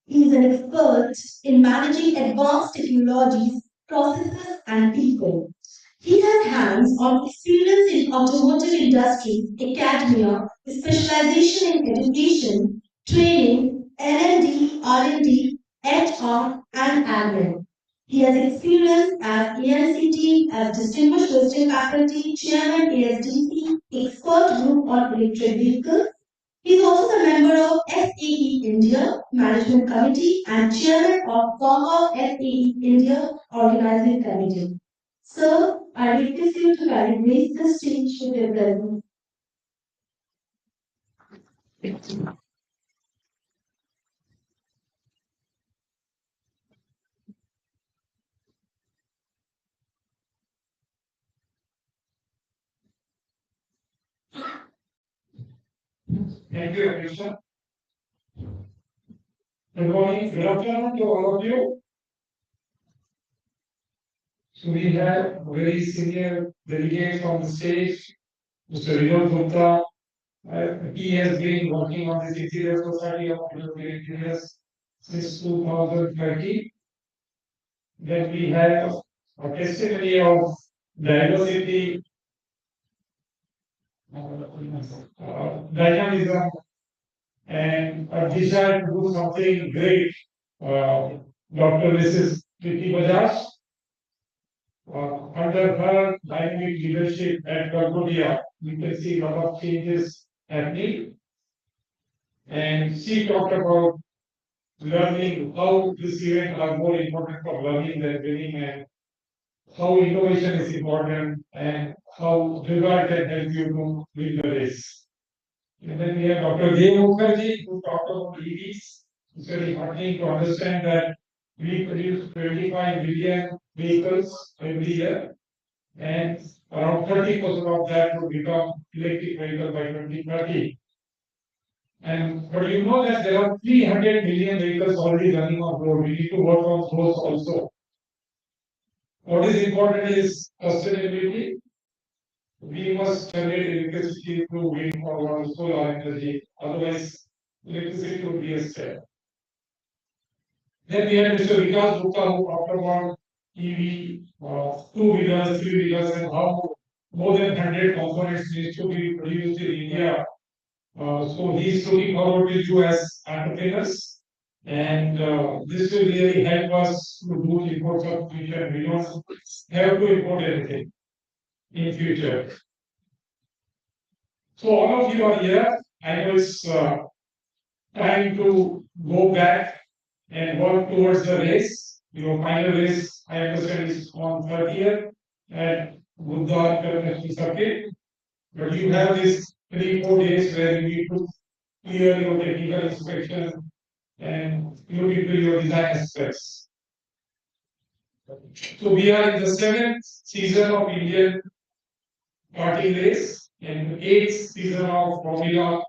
He is an expert in managing advanced technologies, processes, and people. He has hands-on experience in automotive industry, academia, specialization in education, training, L&D, R&D, HR, and admin. He has experience as AICT, as Distinguished Visiting Faculty, Chairman ASDC, Expert Group on Electric Vehicles. He is also the member of SAE India Management Committee and Chairman of former SAE India Organizing Committee. Sir, I request you to kindly grace the stage with your presence. Thank you, Anisha. Good morning, good afternoon to all of you. So we have a very senior delegate on the stage, Mr. Vinod Gupta. He has been working on this Interior Society of European Engineers since 2030. Then we have a testimony of diversity, dynamism, and a desire to do something great. Dr. Mrs. Priti Bajaj, under her dynamic leadership at Cambodia, we can see a lot of changes happening. And she talked about learning, how this event are more important for learning than winning, and how innovation is important, and how regard can help you to win the race. And then we have Dr. Dev Mukherjee, who talked about EVs. It's very heartening to understand that we produce 25 million vehicles every year, and around 30% of that will become electric vehicle by 2030. But you know that there are 300 million vehicles already running on road. We need to work on those also. What is important is sustainability. We must generate electricity through wind power, solar energy. Otherwise, electricity will be a step. Then we had Mr. Vikas Gupta, who talked about EV, two-wheelers, three-wheelers, and how more than 100 components need to be produced in India. So he's looking forward to you as entrepreneurs, and this will really help us to do import substitution. We don't have to import anything in future. So all of you are here. I know it's time to go back and work towards the race. Your final race, I understand, is on 30th at Buddha International Circuit. But you have these 3-4 days where you need to clear your technical inspection and look into your design aspects. So we are in the 7th season of Indian karting race and 8th season of Formula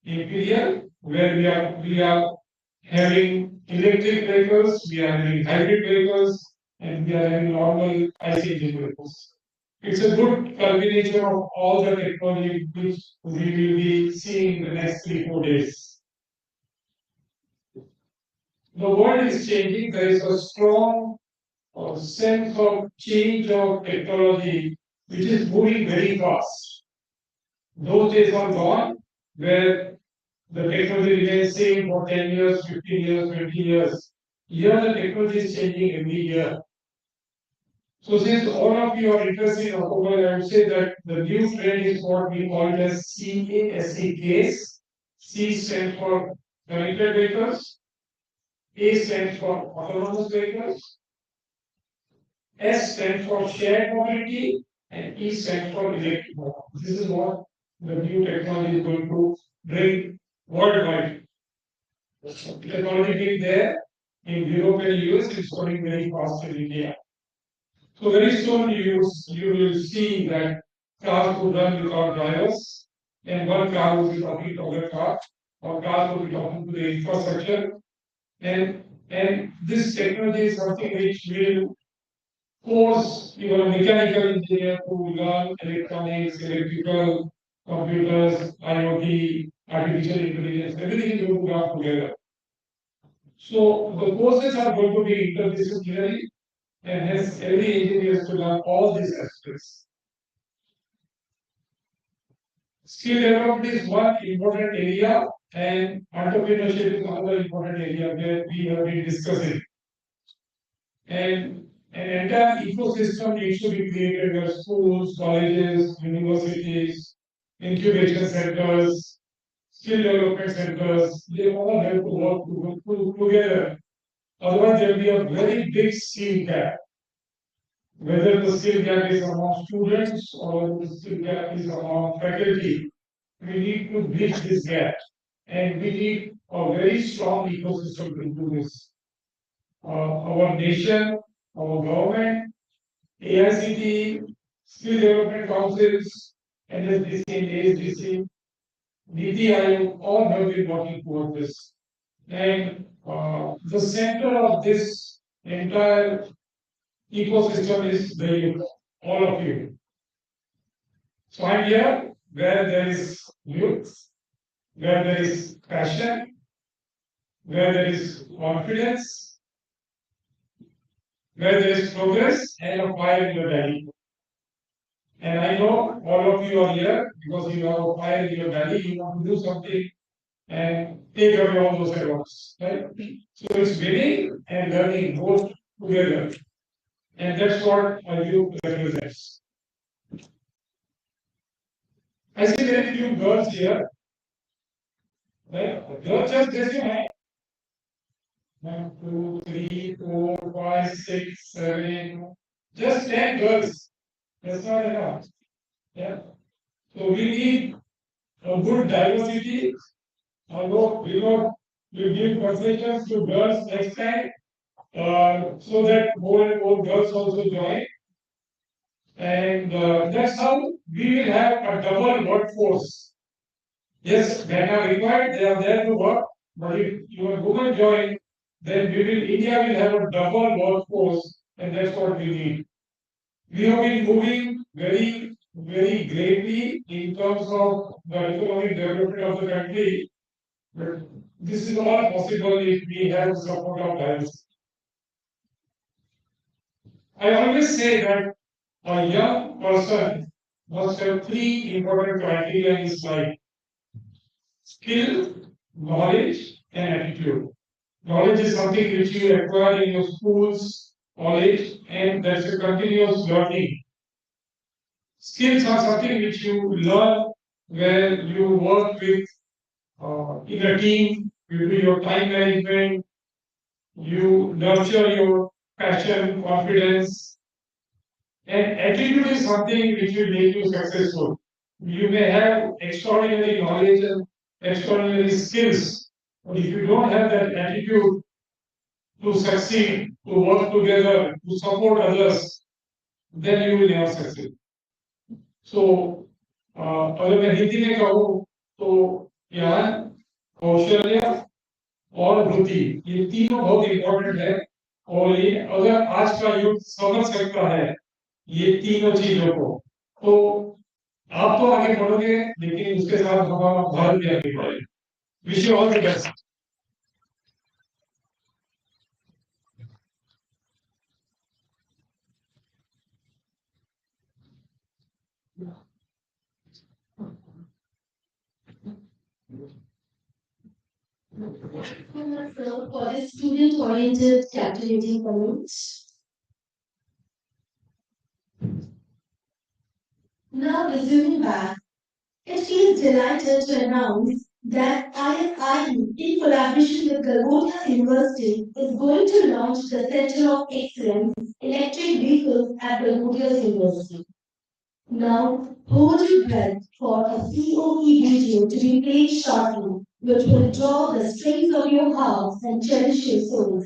Imperial, where we are having electric vehicles, we are having hybrid vehicles, and we are having normal IC engine vehicles. It's a good combination of all the technology which we will be seeing in the next 3-4 days. The world is changing. There is a strong sense of change of technology which is moving very fast. Those days are gone where the technology remains same for 10 years, 15 years, 20 years. Here the technology is changing every year. So since all of you are interested in automobile, I would say that the new trend is what we call it as CASE. C stands for connected vehicles, A stands for autonomous vehicles, S stands for shared mobility, and E stands for electric mobility. This is what the new technology is going to bring worldwide. It has already been there in Europe and US. It's going very fast in India. So very soon you will see that cars will run without drivers, and one car will be talking to other car, or cars will be talking to the infrastructure, And this technology is something which will force your mechanical engineer to learn electronics, electrical, computers, IoT, artificial intelligence, everything is going to come together. So the courses are going to be interdisciplinary, and hence every engineer has to learn all these aspects. Skill development is one important area, and entrepreneurship is another important area where we have been discussing. And an entire ecosystem needs to be created where schools, colleges, universities, incubation centers, skill development centers, they all have to work together. Otherwise, there will be a very big skill gap. Whether the skill gap is among students or the skill gap is among faculty, we need to bridge this gap. And we need a very strong ecosystem to do this. Our nation, our government, AICT, skill development councils, NSDC and ASDC, NITI Aayog, all have been working towards this. And the center of this entire ecosystem is the youth, all of you. So I'm here where there is youth, where there is passion, where there is confidence, where there is progress and a fire in your belly. And I know all of you are here because you have a fire in your belly, you want to do something and take away all those awards, right? So it's winning and learning both together. And that's what you represents. I see very few girls here. Right? Girls just raise your hand. 1, 2, 3, 4, 5, 6, 7. Just 10 girls. That's not enough. Yeah. So we need a good diversity. Although we give concessions to girls next time, so that more and more girls also join. And that's how we will have a double workforce. Yes, men are required, they are there to work, but if your women join, then India will have a double workforce, and that's what we need. We have been moving very, very greatly in terms of the economic development of the country, but this is all possible if we have support of diversity. I always say that a young person must have three important criteria in his life: skill, knowledge, and attitude. Knowledge is something which you acquire in your schools, college, and that's a continuous learning. Skills are something which you learn where you work with in a team, you do your time management, you nurture your passion, confidence, and attitude is something which will make you successful. You may have extraordinary knowledge and extraordinary skills, but if you don't have that attitude to succeed, to work together, to support others, then you will never succeed. So, अगर मैं हिंदी में कहूँ तो ज्ञान, कौशल्य और बुद्धि ये तीनों बहुत इंपॉर्टेंट है और ये अगर आज का युग समझ सकता है ये तीनों चीजों को तो आप तो आगे बढ़ोगे लेकिन उसके साथ हमारा भारत भी आगे बढ़ेगा. Wish you all the best. For the student-oriented captivating comment. Now resuming back, it feels delighted to announce that ISIE, in collaboration with Galgoria University, is going to launch the Center of Excellence Electric Vehicles at Galgoria University. Now, hold your breath for a COE video to be played shortly, which will draw the strings of your hearts and cherish your souls.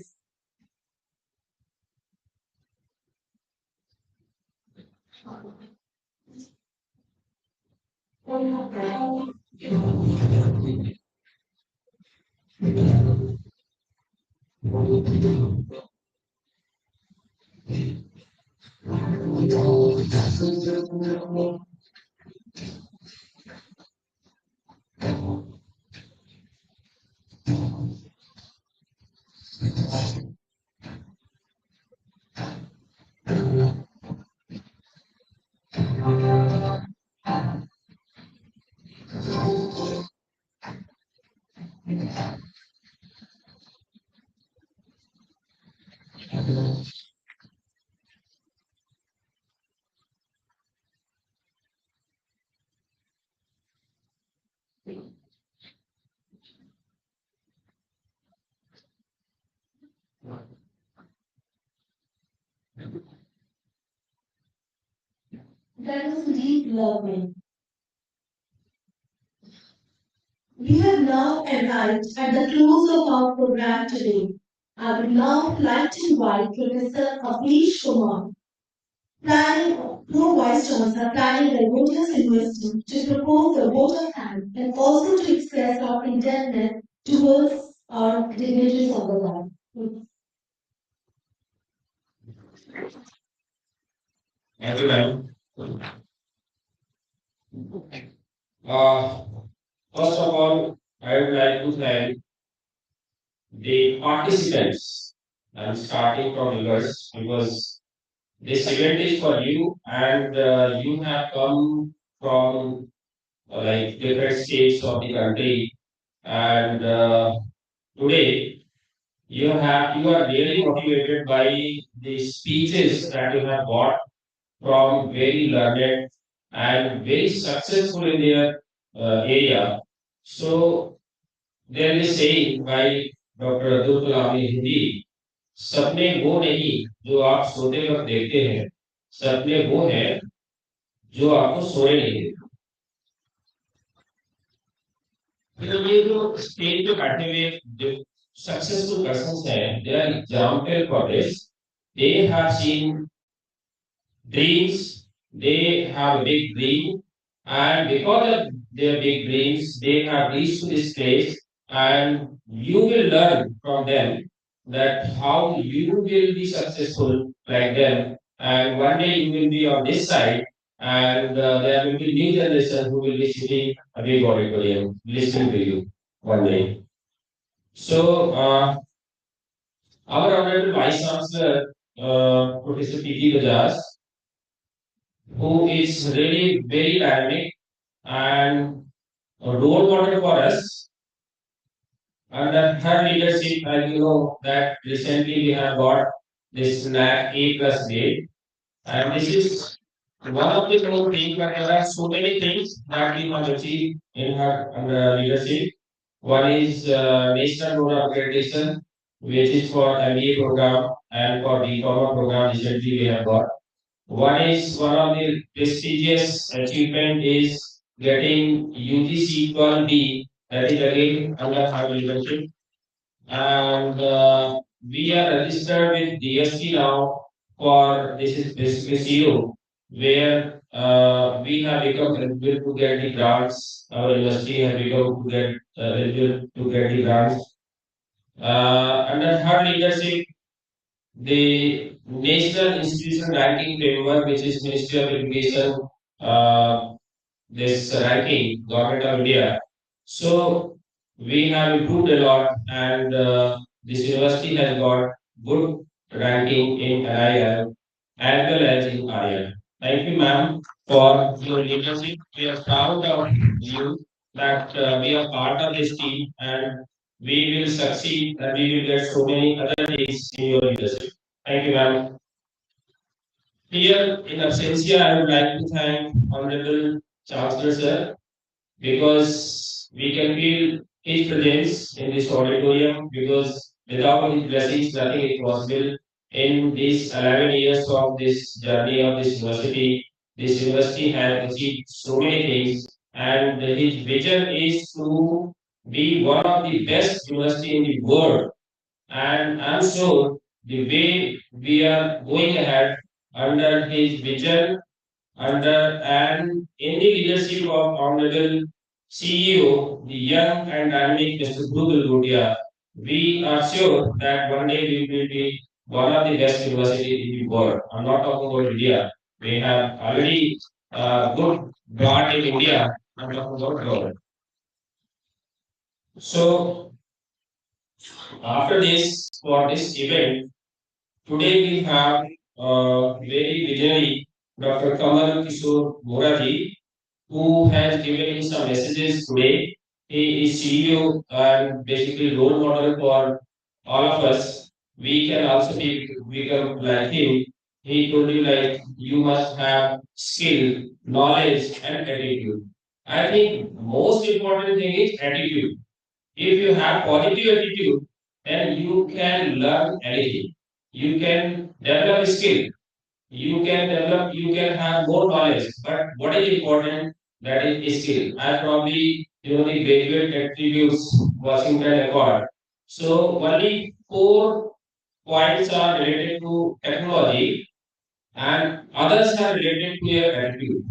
That was indeed lovely. We have now arrived at the close of our program today. I would now like to invite Professor Abhish Kumar, planning Pro-Vice Chancellor, planning the Reuters University, to propose the vote of thanks and also to express our indebtedness towards our dignitaries of the land. Thank you, ma'am. Uh, First of all, I would like to thank the participants. I'm starting from yours because this event is for you, and you have come from like different states of the country, and today you are really motivated by the speeches that you have got from very learned and very successful in their area. So there is a saying by Dr. Abdul Kalam in Hindi, सपने वो नहीं जो आप सोते वक्त देखते हैं, सपने वो हैं जो आपको सोने नहीं देते। तो ये जो स्टेज पे बैठे हुए जो सक्सेसफुल पर्संस हैं, they are example for this. They have seen dreams, they have a big dream, and because of their big dreams, they have reached to this place, and you will learn from them that how you will be successful like them, and one day you will be on this side, and there will be new generation who will be sitting a big auditorium listening to you one day. So, our honorable Vice Chancellor, Professor P.T. Bajaj, who is really very dynamic and a role model for us. Under her leadership, as you know, that recently we have got this NAC A plus grade, and this is one of the good things, but there are so many things that we have achieved in her under leadership. One is national board accreditation, which is for MBA program and for diploma program. Recently, we have got. One of the prestigious achievement is getting UGC 12B, that is again under our leadership, and we are registered with DSC now for this is basically CO, where we have become eligible to get the grants. Our university has become to get eligible to get the grants. Under her leadership, the National Institution Ranking Framework, which is Ministry of Education, uh, this ranking, Government of India. So we have improved a lot, and this university has got good ranking in NIL as well as in IIL. Thank you, ma'am, for your leadership. We are proud of you that we are part of this team, and we will succeed, and we will get so many other things in your leadership. Thank you, ma'am. Here in absentia, I would like to thank Honorable Chancellor Sir because we can feel his presence in this auditorium because without his blessings, nothing is possible. In these 11 years of this journey of this university has achieved so many things, and his vision is to be one of the best university in the world. And I'm sure the way we are going ahead under his vision, under and in the leadership of Honorable CEO, the young and dynamic Mr. Dhruv Gulgotia, we are sure that one day we will be one of the best university in the world. I'm not talking about India. We have already good brand in India. I'm talking about world. So after this, for this event, today we have very visionary Dr. Kamal Kishore Moraji, who has given me some messages today. He is CEO and basically role model for all of us. We can also become like him. He told you like you must have skill, knowledge, and attitude. I think most important thing is attitude. If you have positive attitude, then you can learn anything. You can develop skill. You can have more knowledge. But what is important? That is skill. I probably, the graduate attributes Washington Accord. So only 4 points are related to technology and others are related to your attitude,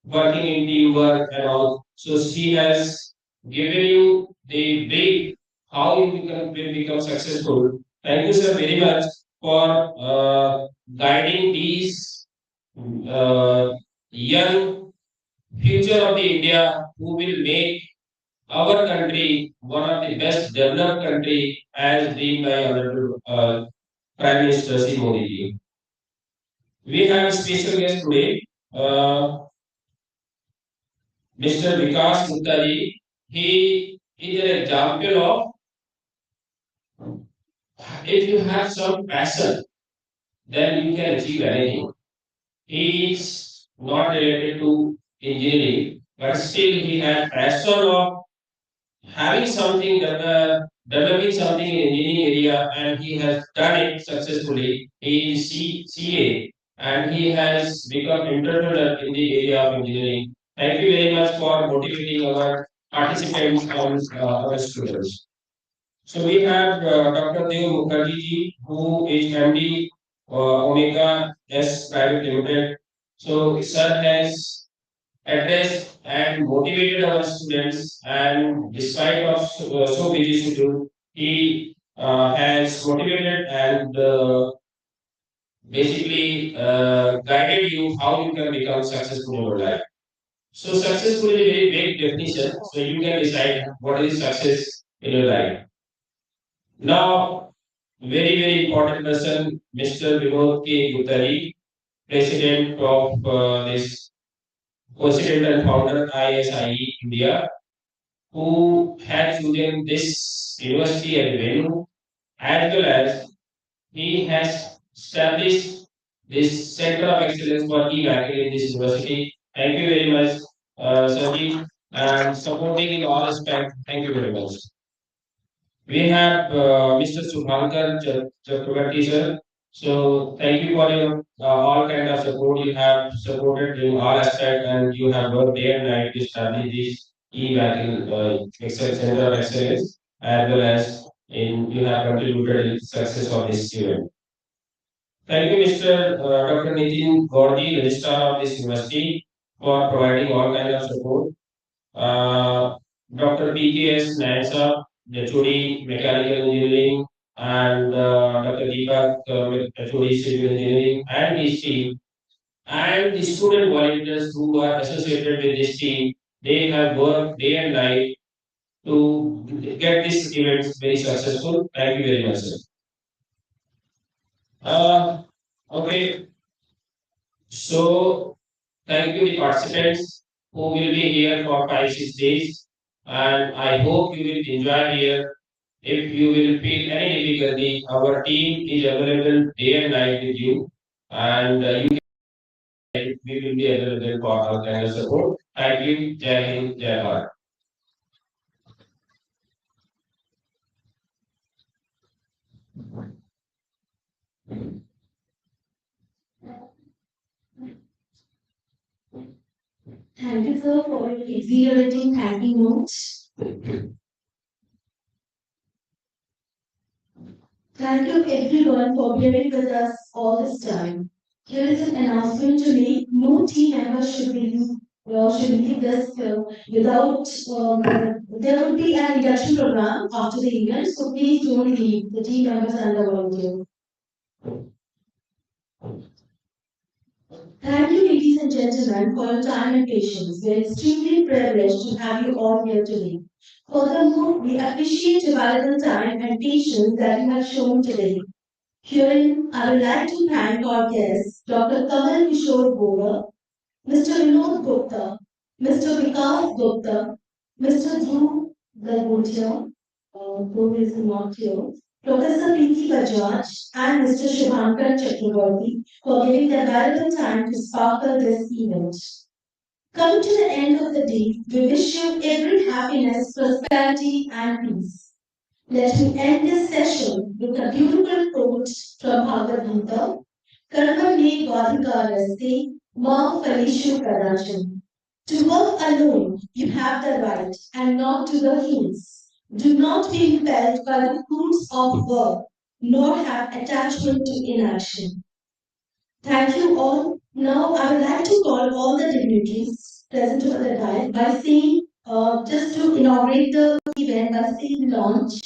working in teamwork and all. So she has given you the brief how you will become successful. Thank you, sir, very much for guiding these young future of the India who will make our country one of the best developed country as dreamed by Honorable Prime Minister Sri Modi ji. We have a special guest today. Mr. Vikas Gupta ji, he is an example of if you have some passion, then you can achieve anything. He is not related to engineering, but still he has passion of having something that developing something in engineering area, and he has done it successfully. He is CA and he has become entrepreneur in the area of engineering. Thank you very much for motivating our participants and our students. So we have Dr. Dev Mukherjee ji, who is MD Omega S Private Limited. So sir has addressed and motivated our students, and despite of so busy schedule, he has motivated and basically guided you how you can become successful in your life. So successful is a very big definition. So you can decide what is success in your life. Now, very important person, Mr. Vinod K. Guttari, President of this President and founder ISIE India, who had chosen this university as a venue, as well as he has established this center of excellence for e-banking in this university. Thank you very much, Sanjeev, and supporting in all aspects. Thank you very much. We have Mr. Subhankar Chakravarti sir. So thank you for your all kind of support. You have supported in all aspects, and you have worked day and night to establish this e-banking excel center of excellence, as well as in you have contributed in the success of this event. Thank you, Mr. Dr. Nitin Gaudi, Registrar of this university, for providing all kind of support. Dr. PKS Nansa, the HOD Mechanical Engineering, and Dr. Deepak, HOD Civil Engineering, and his team, and the student volunteers who are associated with this team. They have worked day and night to get this event very successful. Thank you very much, sir. Okay, so thank you, the participants who will be here for 5 6 days, and I hope you will enjoy here. If you will feel any difficulty, our team is available day and night with you, and we will be available for our kind of support. Thank you. Jai Hind, Jai Bharat. Thank you, sir, for your exhilarating thank you notes. Thank you, everyone, for bearing with us all this time. Here is an announcement to make. No team member should be should leave this without, there will be an induction program after the event, so please don't leave, the team members and the volunteers. Thank you, ladies and gentlemen, for your time and patience. We are extremely privileged to have you all here today. Furthermore, we appreciate your valuable time and patience that you have shown today. Herein, I would like to thank our guests, Dr. Kamal Kishore Bora, Mr. Vinod Gupta, Mr. Vikas Gupta, Mr. Dhruv Galgotia, who is not here, Professor P.T. Bajaj, and Mr. Shubhankar Chakraborty for giving their valuable time to sparkle this event. Coming to the end of the day, we wish you every happiness, prosperity, and peace. Let me end this session with a beautiful quote from Bhagavad Gita. Karma Vadhika Raste, Ma Felishu Karachan. To work alone, you have the right, and not to the hints. Do not be impelled by the fruits of work, nor have attachment to inaction. Thank you all. Now I would like to call all the dignitaries present over the dais by saying, just to inaugurate the event by saying launch,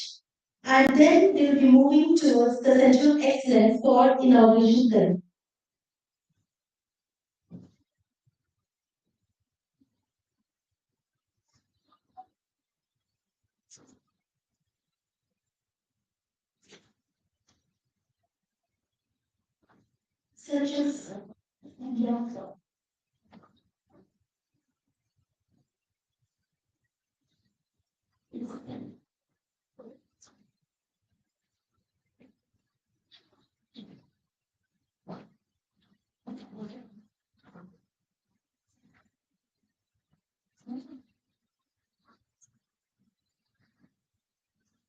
and then we will be moving towards the Center of Excellence for inauguration ceremony. Such as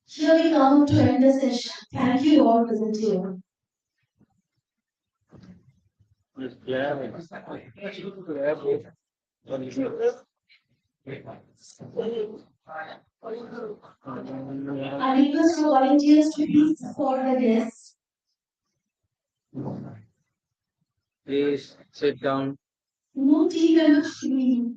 here we come to end the session. Thank you all present here. I request your volunteers to please support the guests. Please sit down. No team members to leave.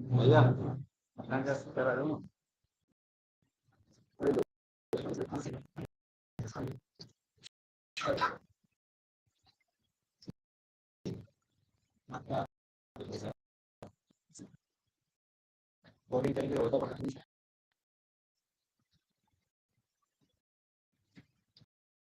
Ya, angkat secara dulu. Boleh jadi